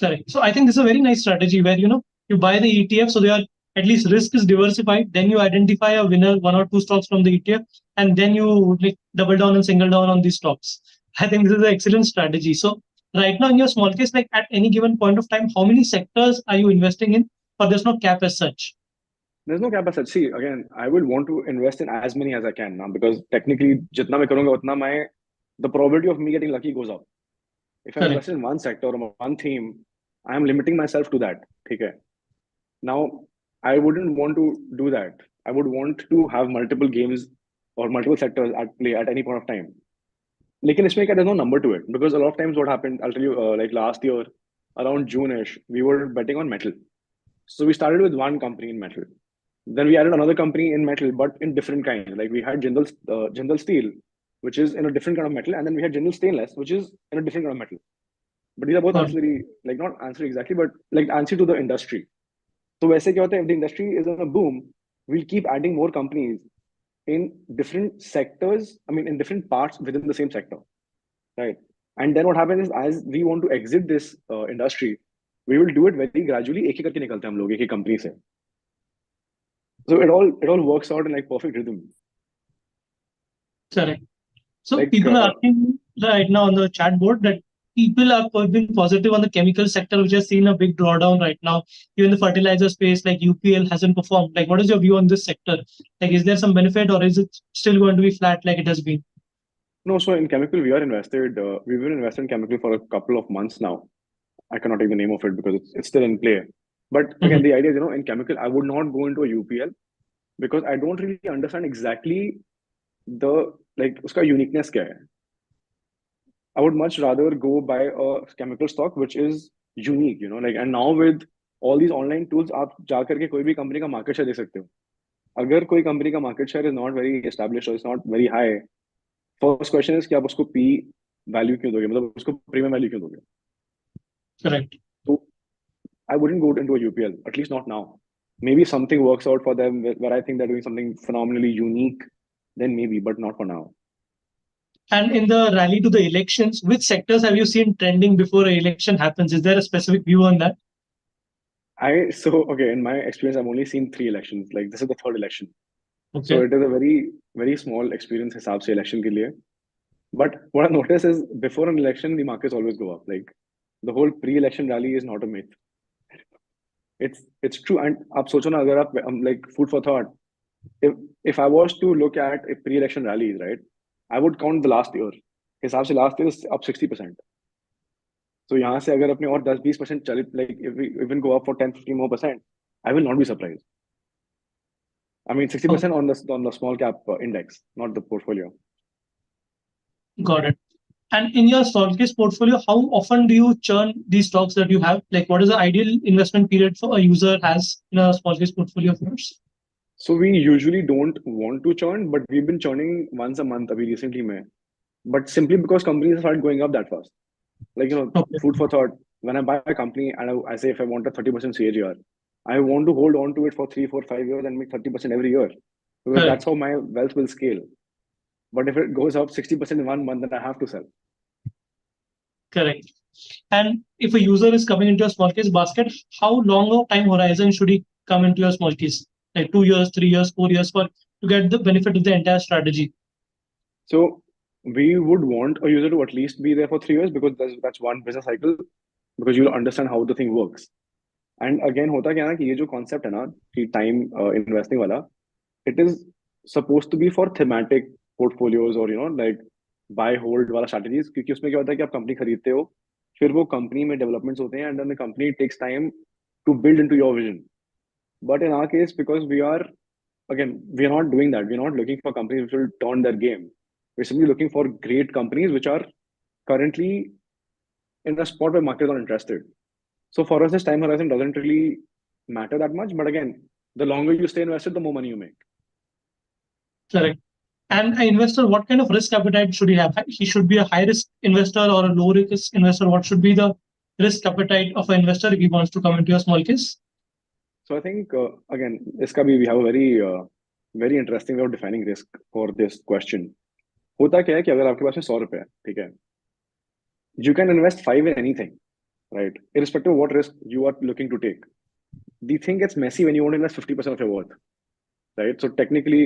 Correct. So I think this is a very nice strategy where you buy the ETF, so they are at least risk is diversified. Then you identify a winner, 1 or 2 stocks from the ETF, and then you like double down and single down on these stocks. I think this is an excellent strategy. So right now in your small case, like at any given point of time, how many sectors are you investing in? Or there's no cap as such? There's no cap as such. See, again, I would want to invest in as many as I can now because technically, jitna मैं करूँगा उतना मैं the probability of me getting lucky goes up. If I'm Correct. invested in one sector or one theme, I am limiting myself to that. Okay. Now, I wouldn't want to do that. I would want to have multiple games or multiple sectors at play at any point of time. लेकिन इसमें क्या, there's no number to it because a lot of times what happened, I'll tell you, like last year around June-ish, we were betting on metal. So we started with one company in metal. Then we added another company in metal, but in different kinds. Like we had Jindal Steel, which is in a different kind of metal, and then we had Jindal Stainless, which is in a different kind of metal. But these are both Got it. ancillary, like not ancillary exactly, but like answer to the industry. So वैसे क्या होता है, if the industry is in a boom, we'll keep adding more companies in different sectors. I mean, in different parts within the same sector, right? And then what happens is, as we want to exit this industry, we will do it very gradually. एक एक करके निकलते हैं हम लोग एक एक company से. So it all works out in like perfect rhythm. Correct. So Like people are asking right now on the chat board that people are being positive on the chemical sector, which has seen a big drawdown right now. Even the fertilizer space, like UPL, hasn't performed. Like, what is your view on this sector? Like, is there some benefit, or is it still going to be flat like it has been? no, so in chemical we are invested. We've been invested in chemical for a couple of months now. I cannot take the name of it because it's still in play. But again, the idea is, in chemical, I would not go into a UPL because I don't really understand exactly the like uska uniqueness kya hai. I would much rather go buy a chemical stock which is unique, like, and now with all these online tools, आप जा करके कोई भी company का market share देख सकते हो. अगर कोई कंपनी का market share is not very established और is not very high, first question is कि आप उसको पी वैल्यू क्यों दोगे, मतलब उसको प्रीमियम वैल्यू क्यों दोगे. Correct. तो I wouldn't go into a UPL, at least not now. Maybe something works out for them where I think they're doing something phenomenally unique, then maybe, but not for now. And in the rally to the elections, which sectors have you seen trending before an election happens? Is there a specific view on that? Okay, in my experience, I've only seen 3 elections. Like this is the third election. Okay. So it is a very, very small experience हिसाब से election के लिए. But what I noticed is before an election, the markets always go up. Like the whole pre-election rally is not a myth. It's true. And आप सोचो ना, अगर आप like food for thought, if I was to look at a pre-election rallies, right, I would count the last year. हिसाब से last year is up 60%. So यहाँ से अगर अपने और 10-20% चले, like if we even go up for 10-15 more percent, I will not be surprised. I mean 60% on the small cap index, not the portfolio. Got it. And in your small case portfolio, how often do you churn these stocks that you have? Like, what is the ideal investment period for a user has in a small case portfolio of yours? So we usually don't want to churn, but we've been churning once a month abhi recently mein. But simply because companies have started going up that fast. Like, Okay. food for thought, when I buy a company and I say if I want a 30% CAGR, I want to hold on to it for 3, 4, 5 years and make 30% every year. Because that's Correct. how my wealth will scale. But if it goes up 60% in 1 month, then I have to sell. Correct. And if a user is coming into a small case basket, how long a time horizon should he come into a small case? Like 2 years, 3 years, 4 years to get the benefit of the entire strategy? So we would want a user to at least be there for 3 years because that's one business cycle, because you'll understand how the thing works. And again, होता क्या है ना कि ये जो concept है ना कि time investing वाला, it is supposed to be for thematic portfolios or like buy hold वाला strategies, क्योंकि उसमें क्या होता है कि आप कंपनी खरीदते हो, फिर वो कंपनी में डेवलपमेंट्स होते हैं, and then the company takes time to build into your vision. But in our case, because we are not doing that. We're not looking for companies which will turn their game. We're simply looking for great companies which are currently in a spot where markets are interested. So for us, this time horizon doesn't really matter that much. But again, the longer you stay invested, the more money you make. Correct. And an investor, what kind of risk appetite should he have? He should be a high risk investor or a low risk investor. What should be the risk appetite of an investor if he wants to come into a small case? So I think again, we have a very interesting way of defining risk for this question. होता क्या है कि अगर आपके पास में 100 रुपए है, ठीक है, you can invest 5 in anything, right? Irrespective of what risk you are looking to take. The thing gets messy when you want to invest 50% of your worth, right? So technically,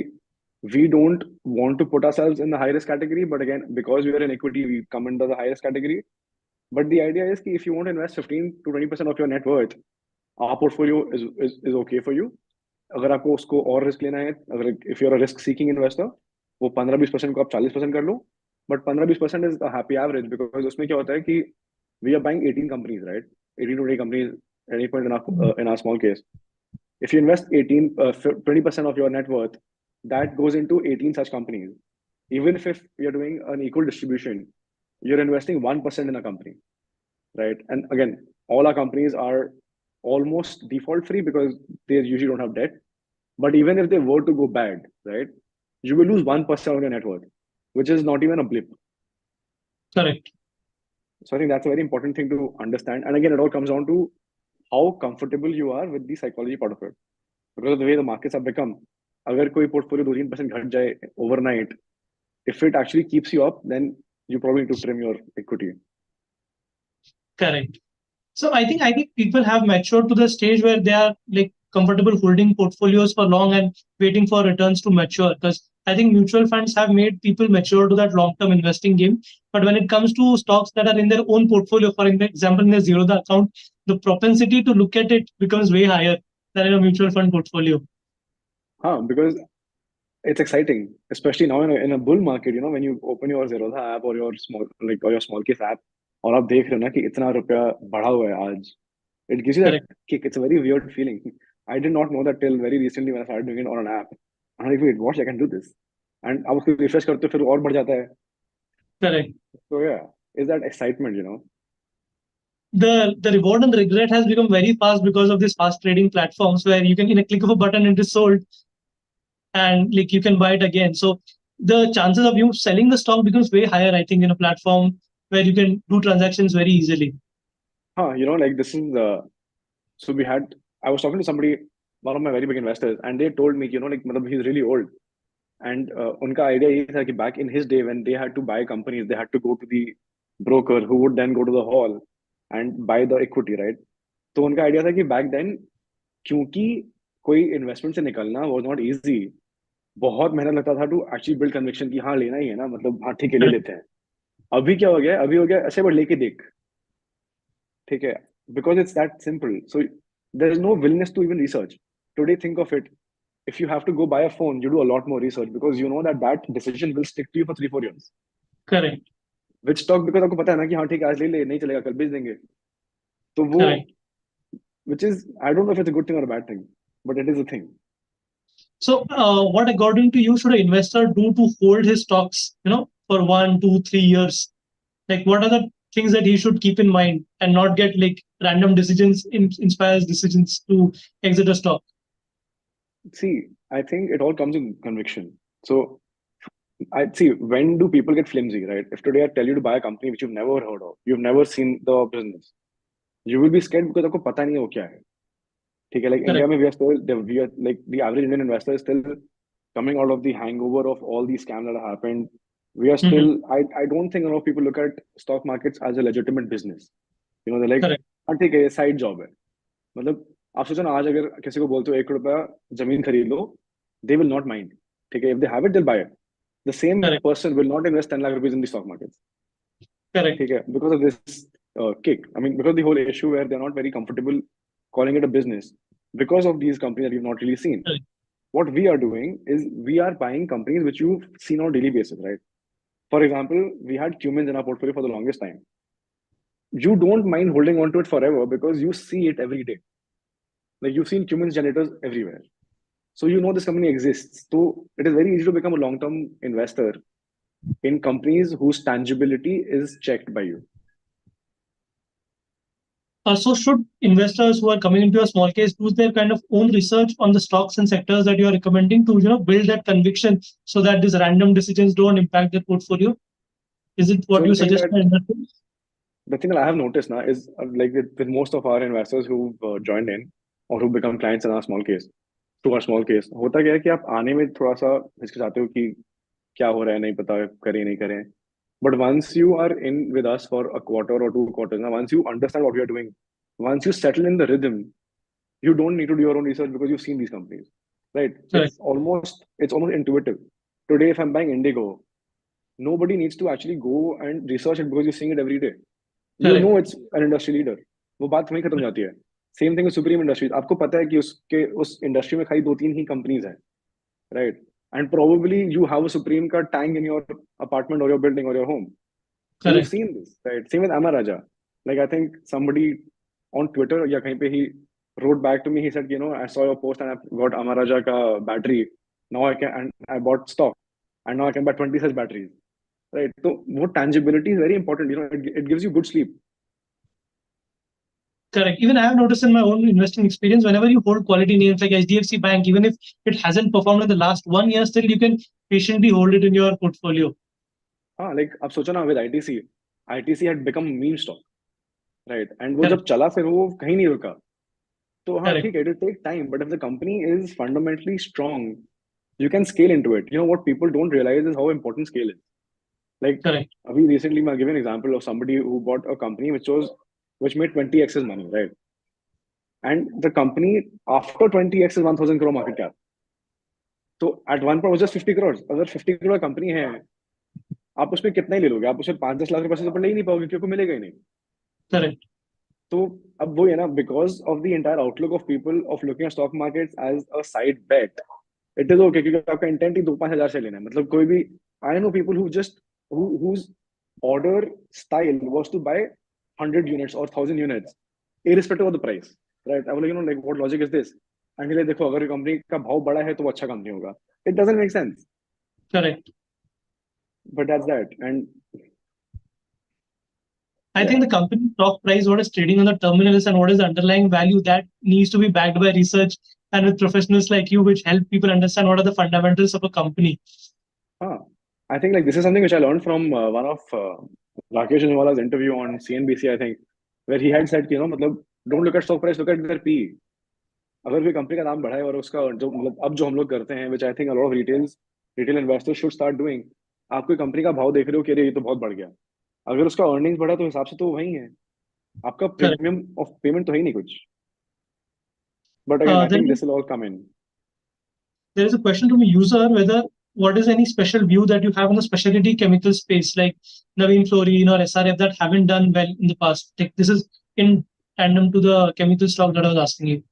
We don't want to put ourselves in the high risk category, but again, because we are in equity, we come under the high risk category. But the idea is that if you want to invest 15 to 20% of your net worth, our portfolio is okay for you. अगर आपको उसको और risk लेना है, अगर if you're a risk seeking investor, वो 15-20% को आप 40% कर लो, but 15-20% is a happy average because उसमें क्या होता है कि we are buying 18 companies, right? 18 to 20 companies at any point in our small case. If you invest 20% of your net worth, that goes into 18 such companies. Even if you're doing an equal distribution, you're investing 1% in a company, right? And again, all our companies are almost default free because they usually don't have debt. But even if they were to go bad, right, you will lose 1% of your net worth, which is not even a blip. Correct. So I think that's a very important thing to understand. And again, it all comes down to how comfortable you are with the psychology part of it. Because of the way the markets have become, अगर कोई portfolio 2-3% घट जाए overnight, if it actually keeps you up, then you probably need to trim your equity. Correct. So I think people have matured to the stage where they are like comfortable holding portfolios for long and waiting for returns to mature. Because I think mutual funds have made people mature to that long-term investing game. But when it comes to stocks that are in their own portfolio, for example, in their Zerodha account, the propensity to look at it becomes way higher than in a mutual fund portfolio. Because it's exciting, especially now in a bull market. You know, when you open your Zerodha app or your smallcase app, और आप देख रहे हो ना कि इतना रुपया बढ़ा हुआ है आज, it gives you that Correct. kick. It's a very weird feeling. I did not know that till very recently when I started doing it on an app. I'm like, wait, what? I can do this. And आप उसको refresh करते हो फिर और बढ़ जाता है. Correct. So yeah, is that excitement, you know? The reward and the regret has become very fast because of these fast trading platforms where you can, in a click of a button, it is sold and like you can buy it again. So the chances of you selling the stock becomes way higher, I think, in a platform where you can do transactions very easily. You know, like this is so I was talking to somebody, one of my very big investors, and they told me, you know, like he's really old. And unka idea is that back in his day when they had to buy companies, they had to go to the broker who would then go to the hall and buy the equity, right? तो उनका idea था कि back then क्योंकि कोई investment से निकलना was not easy, बहुत मेहनत लगता था to actually build conviction कि हाँ लेना ही है ना, मतलब हाँ ठीक है ले लेते हैं. अभी क्या हो गया? अभी हो गया ऐसे बट लेके देख, ठीक है, because it's that simple. So there is no willingness to even research. Today, think of it. If you have to go buy a phone, you do a lot more research because you know that decision will stick to you for 3-4 years. Correct. Which stock because आपको पता है ना कि हाँ ठीक है आज ले ले नहीं चलेगा कल बेच देंगे. तो वो Correct. which is I don't know if it's a good thing or a bad thing, but it is a thing. So what according to you should an investor do to hold his stocks, for 1, 2, 3 years? Like what are the things that he should keep in mind and not get like random decisions inspires decisions to exit a stock? See, I think it all comes in conviction. So I see when do people get flimsy, right? If today I tell you to buy a company which you've never heard of, you've never seen the business, you will be scared because आपको पता नहीं है वो क्या है. ठीक है, like Correct. India में we are like the average Indian investor is still coming out of the hangover of all these scams that have happened. We are still I don't think a lot of people look at stock markets as a legitimate business. You know, they're like, Correct. हाँ ठीक है ये side job है. मतलब आप सोचो ना आज अगर किसी को बोलते हो 1 रुपया जमीन खरीद लो, they will not mind. ठीक है, if they have it, they'll buy it. The same Correct. person will not invest 10 lakh rupees in the stock markets. Correct. ठीक है, because of this kick. I mean, because of the whole issue where they're not very comfortable calling it a business because of these companies that you've not really seen. Correct. What we are doing is we are buying companies which you've seen on a daily basis, right? For example, we had Cumins in our portfolio for the longest time. You don't mind holding on to it forever because you see it every day. Like you've seen Cumins generators everywhere. So you know this company exists. So it is very easy to become a long-term investor in companies whose tangibility is checked by you. So should investors who are coming into a small case do their kind of own research on the stocks and sectors that you are recommending to build that conviction so that these random decisions don't impact their portfolio? Is it what So you suggest for investors? the thing that I have noticed now is like with most of our investors who've joined in or who become clients in our small case, to our small case, होता क्या है कि आप आने में थोड़ा सा हिचकिचाते हो कि क्या हो रहा है नहीं पता करें नहीं करें. But once you are in with us for a quarter or 2 quarters, now once you understand what we are doing, once you settle in the rhythm, you don't need to do your own research because you've seen these companies. right? Correct. It's almost intuitive. Today, if I'm buying Indigo, nobody needs to actually go and research it because you're seeing it every day. You Correct. know it's an industry leader. वो बात वहीं खत्म हो जाती है. Same thing with Supreme Industries. आपको पता है कि उसके उस इंडस्ट्री में खाली 2-3 ही कंपनीज हैं, right? And probably you have a Supreme का tank in your apartment or your building or your home. So you've Correct. seen this, right? Same with Amaraja. Like I think somebody on Twitter या कहीं पे he wrote back to me. He said, I saw your post and I got Amaraja ka battery. Now I can and I bought stock, and now I can buy 20 such batteries, right? So what tangibility is very important. It gives you good sleep. Correct. Even I have noticed in my own investing experience, whenever you hold quality names like HDFC Bank, even if it hasn't performed in the last 1 year, still you can patiently hold it in your portfolio. Like अब सोचो ना with ITC had become meme stock, right? And वो Correct. जब चला फिर वो कहीं नहीं रुका. तो हाँ Correct. ठीक है, it will take time, but if the company is fundamentally strong, you can scale into it. What people don't realize is how important scale is. Like Correct. recently, I'll give you an example of somebody who bought a company which made 20x money, right? And the company after 20x is 1,000 crore market cap. So at one point was just 50 crores. अगर 50 crore company है, आप उसमें कितना ही ले लोगे? आप उसमें 5-10 लाख रुपए से ऊपर ले ही नहीं पाओगे क्योंकि मिलेगा ही नहीं. Correct. तो अब वो है ना, because of the entire outlook of people of looking at stock markets as a side bet, it is okay क्योंकि आपका इंटेंट ही 2-5 हजार से लेना है. मतलब कोई भी, I know people whose order style was to buy 100 units or 1,000 units irrespective of the price, right? I was like, like what logic is this? And like, देखो अगर कंपनी का भाव बड़ा है तो वो अच्छा कंपनी होगा. It doesn't make sense. Correct. But that's that. And I think the company stock price, what is trading on the terminals and what is the underlying value, that needs to be backed by research and with professionals like you, which help people understand what are the fundamentals of a company. I think like this is something which I learned from one of Rakesh Jhanwala's interview on CNBC, I think, where he had said, मतलब don't look at stock price, look at their PE. अगर कोई company का नाम बढ़ा है और उसका जो मतलब अब जो हम लोग करते हैं, which I think a lot of retail investors should start doing, आप कोई कंपनी का भाव देख रहे हो कि अरे ये तो बहुत बढ़ गया, अगर उसका अर्निंग्स बढ़ा तो हिसाब से तो वही है, आपका Correct. प्रीमियम ऑफ पेमेंट तो है ही नहीं कुछ. But again, I think this will all come in. There is a question from a user whether what is any special view that you have on the specialty chemical space like Navin Fluorine or SRF that haven't done well in the past. Like, this is in tandem to the chemical stock that I was asking you.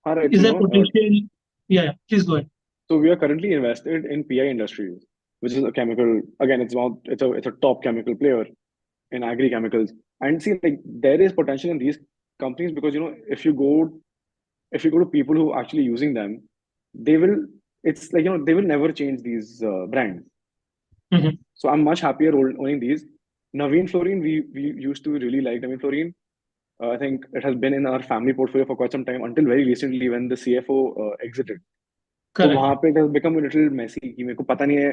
All right, Is there potential? Yeah, please go ahead. So we are currently invested in PI Industries, which is a chemical. Again, it's a top chemical player in agri chemicals. And see, like there is potential in these companies because if you go to people who are actually using them, they will. It's like they will never change these brands. Mm-hmm. So I'm much happier owning these. Naveen Fluorine, we used to really like Naveen Fluorine. I think it has been in our family portfolio for quite some time until very recently when the CFO exited. तो वहां पे it has become a little messy कि मेरे को पता नहीं है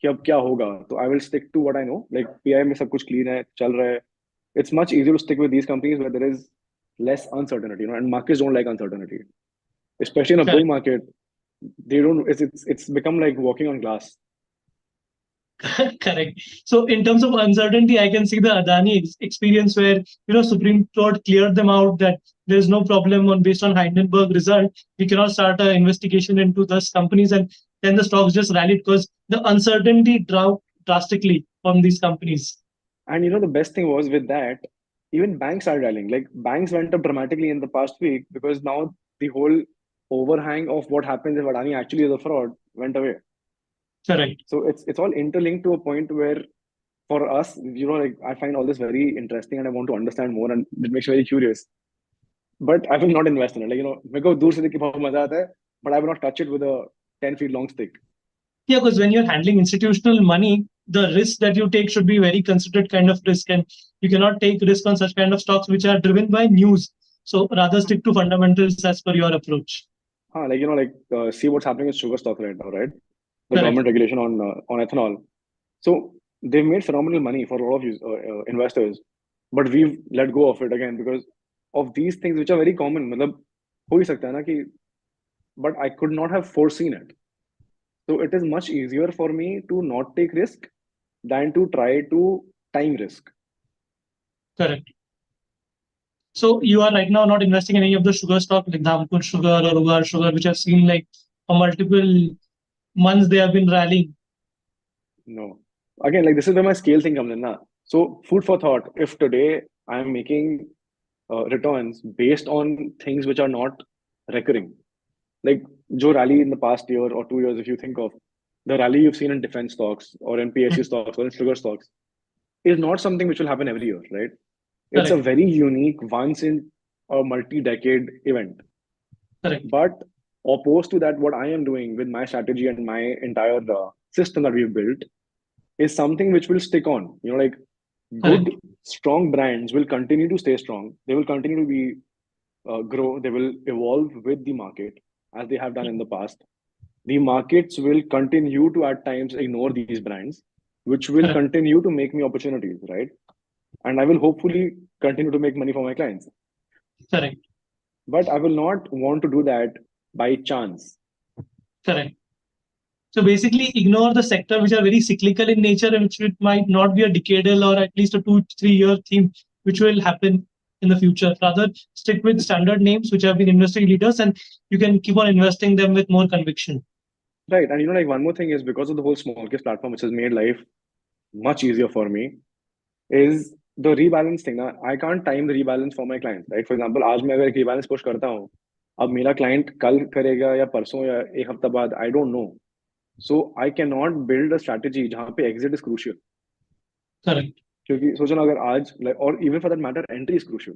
कि अब क्या होगा. तो I will stick to what I know. Like PI में सब कुछ clean है, चल रहा है. It's much easier to stick with these companies where there is less uncertainty, and markets don't like uncertainty, especially in a bull market. They don't. It's become like walking on glass. Correct. So in terms of uncertainty, I can see the Adani experience where Supreme Court cleared them out that there's no problem based on Hindenburg result. We cannot start an investigation into those companies, and then the stocks just rallied because the uncertainty dropped drastically on these companies. And the best thing was with that, even banks are rallying. Like banks went up dramatically in the past week because now the whole overhang of what happens if Adani actually is a fraud went away. Correct. So it's all interlinked to a point where for us, like I find all this very interesting and I want to understand more, and it makes me very curious. But I will not invest in it. Like, मेरे को दूर से देख के बहुत मजा आता है, but I will not touch it with a 10 feet long stick. Yeah, because when you're handling institutional money, the risk that you take should be very considered kind of risk, and you cannot take risk on such kind of stocks which are driven by news. So rather stick to fundamentals as per your approach. Like see what's happening with sugar stocks right now, right? The Correct. government regulation on ethanol. So they've made phenomenal money for a lot of investors, but we've let go of it again because of these things which are very common. मतलब हो ही सकता है ना कि, but I could not have foreseen it. So it is much easier for me to not take risk than to try to time risk. Correct. So you are right now not investing in any of the sugar stock like Dhampur Sugar or Ugar Sugar, which have seen like for multiple months they have been rallying. No. Again, like this is where my scale thing comes in. Na. So food for thought. If today I'm making returns based on things which are not recurring, like Joe rally in the past year or 2 years, if you think of the rally you've seen in defense stocks or in PSU stocks or in sugar stocks, is not something which will happen every year, right? It's a Correct. very unique, once in a multi-decade event. Correct. But opposed to that, what I am doing with my strategy and my entire system that we've built is something which will stick on. Like Correct. good, strong brands will continue to stay strong. They will continue to be grow. They will evolve with the market as they have done in the past. The markets will continue to at times ignore these brands, which will Correct. continue to make me opportunities, right? And I will hopefully continue to make money for my clients. Correct. But I will not want to do that by chance. Correct. So basically, ignore the sector which are very cyclical in nature and which might not be a decadal or at least a 2-3 year theme which will happen in the future. Rather, stick with standard names which have been industry leaders, and you can keep on investing them with more conviction. Right. And like one more thing is because of the whole small case platform, which has made life much easier for me, is the rebalance thing. Now, I can't time the rebalance for my clients, right? For example, आज मैं अगर एक rebalance push करता हूँ, अब मेरा client कल करेगा या परसों या एक हफ्ता बाद, I don't know. So I cannot build a strategy जहाँ पे exit is crucial. Correct. क्योंकि सोचो ना अगर आज like or even for that matter entry is crucial.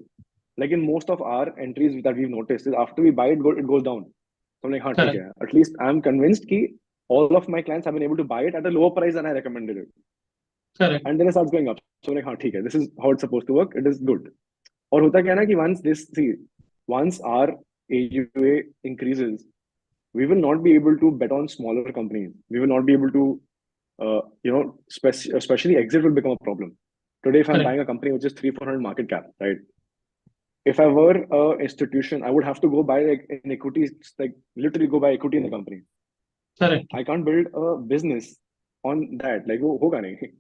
Like in most of our entries that we've noticed is after we buy it goes down. So I'm like हाँ ठीक Correct. है. At least I'm convinced कि all of my clients have been able to buy it at a lower price than I recommended it. Correct. And then it starts going up. So I'm like हाँ ठीक है. This is how it's supposed to work. It is good. और होता क्या है ना कि once our AUA increases, we will not be able to bet on smaller companies. We will not be able to, especially exit will become a problem. Today, if I'm Correct. buying a company which is 300-400 market cap, right? If I were a institution, I would have to go buy like an equity, like literally go buy equity in the company. Correct. I can't build a business on that. Like वो होगा नहीं.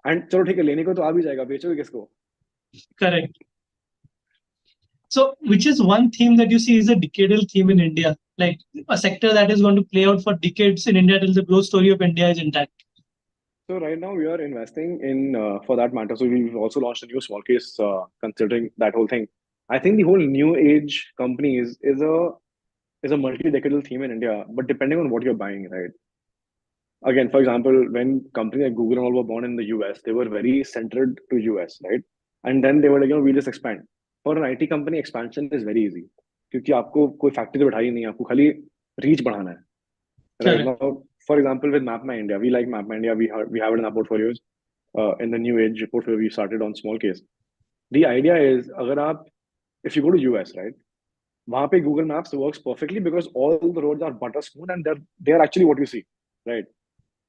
And चलो ठीक है लेने को तो आ भी जाएगा बेचोगे किसको? Correct. So, which is one theme that you see is a decadal theme in India, like a sector that is going to play out for decades in India till the growth story of India is intact? So right now we are investing in, for that matter. So we've also launched a new small case, considering that whole thing. I think the whole new age companies is a multi-decadal theme in India, but depending on what you're buying, right? Again, for example, when companies like Google and all were born in the US, they were very centered to US, right? And then they were like, we'll just expand. For an IT company, expansion is very easy. क्योंकि आपको कोई factory तो बैठाई नहीं है, आपको खाली reach बढ़ाना है. Right Correct. now, for example, with Map My India, we like Map My India. We have it in our portfolios. In the new age portfolio, we started on small case. The idea is, if you go to US, right, वहाँ पे Google Maps works perfectly because all the roads are butter smooth and they're actually what you see, right?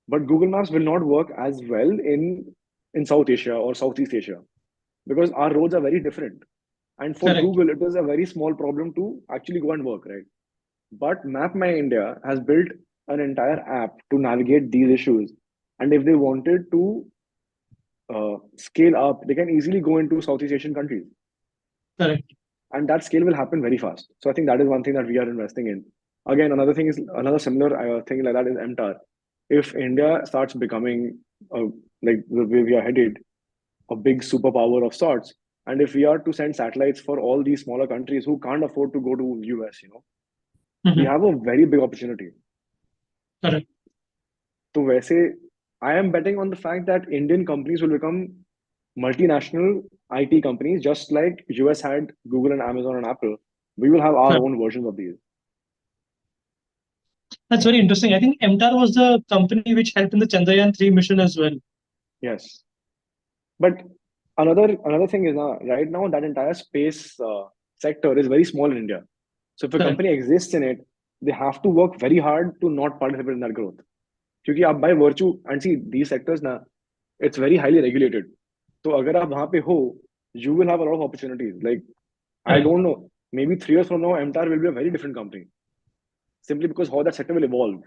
But Google Maps will not work as well in South Asia or Southeast Asia because our roads are very different. And for Correct. Google, it is a very small problem to actually go and work, right? But Map My India has built an entire app to navigate these issues. And if they wanted to scale up, they can easily go into Southeast Asian countries. Correct. And that scale will happen very fast. So I think that is one thing that we are investing in. Again, another similar thing like that is MTAR. If India starts becoming, like the way we are headed, a big superpower of sorts, and if we are to send satellites for all these smaller countries who can't afford to go to US, we have a very big opportunity. Correct. So वैसे, I am betting on the fact that Indian companies will become multinational IT companies, just like US had Google and Amazon and Apple. We will have our Correct. own versions of these. That's very interesting. I think MTAR was the company which helped in the Chandrayaan-3 mission as well. Yes, but another thing is now right now that entire space sector is very small in India. So if a Correct. company exists in it, they have to work very hard to not participate in that growth. क्योंकि आप by virtue and see these sectors now, it's very highly regulated. So अगर आप वहाँ पे हो, you will have a lot of opportunities. Like I Correct. don't know, maybe 3 years from now, MTAR will be a very different company, simply because how that sector will evolve.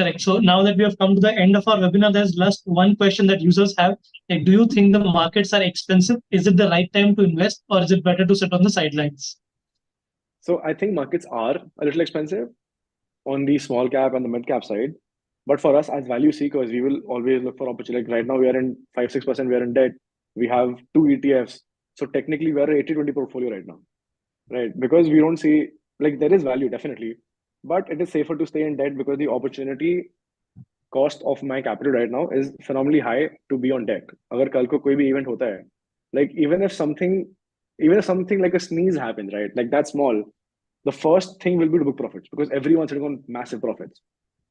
Correct. So now that we have come to the end of our webinar, there's just one question that users have. Like, do you think the markets are expensive? Is it the right time to invest, or is it better to sit on the sidelines? So I think markets are a little expensive on the small cap and the mid cap side. But for us as value seekers, we will always look for opportunity. Like right now, we are in 5-6%, we are in debt. We have 2 ETFs. So technically, we are an 80-20 portfolio right now, right? Because we don't see, like, there is value definitely, but it is safer to stay in debt because the opportunity cost of my capital right now is phenomenally high to be on deck. Agar kal ko koi bhi event hota hai, like even if something like a sneeze happens, right? Like that's small. The first thing will be to book profits because everyone's sitting on massive profits.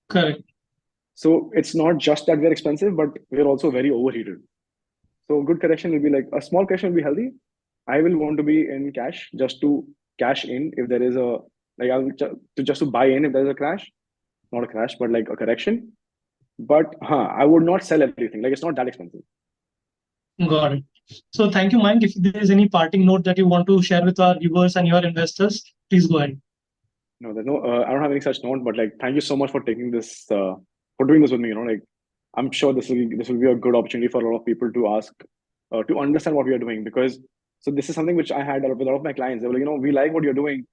Correct. So it's not just that we're expensive, but we're also very overheated. So good correction will be like a small correction will be healthy. I will want to be in cash just to cash in if there is a like just to buy in if there is a crash, not a crash, but like a correction. But I would not sell everything. Like it's not that expensive. Got it. So thank you, Mayank. If there is any parting note that you want to share with our viewers and your investors, please go ahead. No, there's no. I don't have any such note. But like, thank you so much for taking this, for doing this with me. You know, like, I'm sure this will be a good opportunity for a lot of people to ask, to understand what we are doing. Because so this is something which I had with a lot of my clients. They were like, we like what you're doing,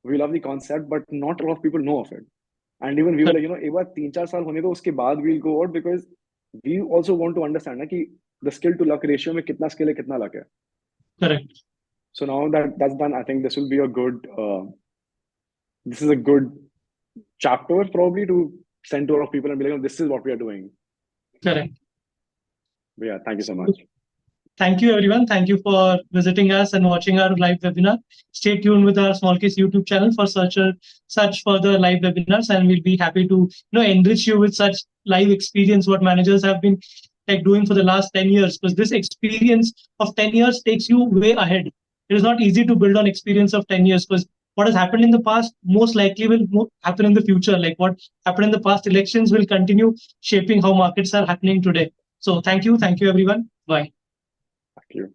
we love the concept, but not a lot of people know of it. And even we were like, एक बार 3-4 साल होने दो उसके बाद we'll go out because we also want to understand कि the skill to luck ratio में कितना skill है कितना luck है. Correct. So now that that's done, I think this will be a good. This is a good chapter probably to send to a lot of people and be like, this is what we are doing. Correct. But yeah, thank you so much. Thank you, everyone. Thank you for visiting us and watching our live webinar. Stay tuned with our Smallcase YouTube channel for such further live webinars, and we'll be happy to enrich you with such live experience what managers have been like doing for the last 10 years. Because this experience of 10 years takes you way ahead. It is not easy to build on experience of 10 years because what has happened in the past most likely will happen in the future. Like what happened in the past elections will continue shaping how markets are happening today. So thank you everyone. Bye. Thank you.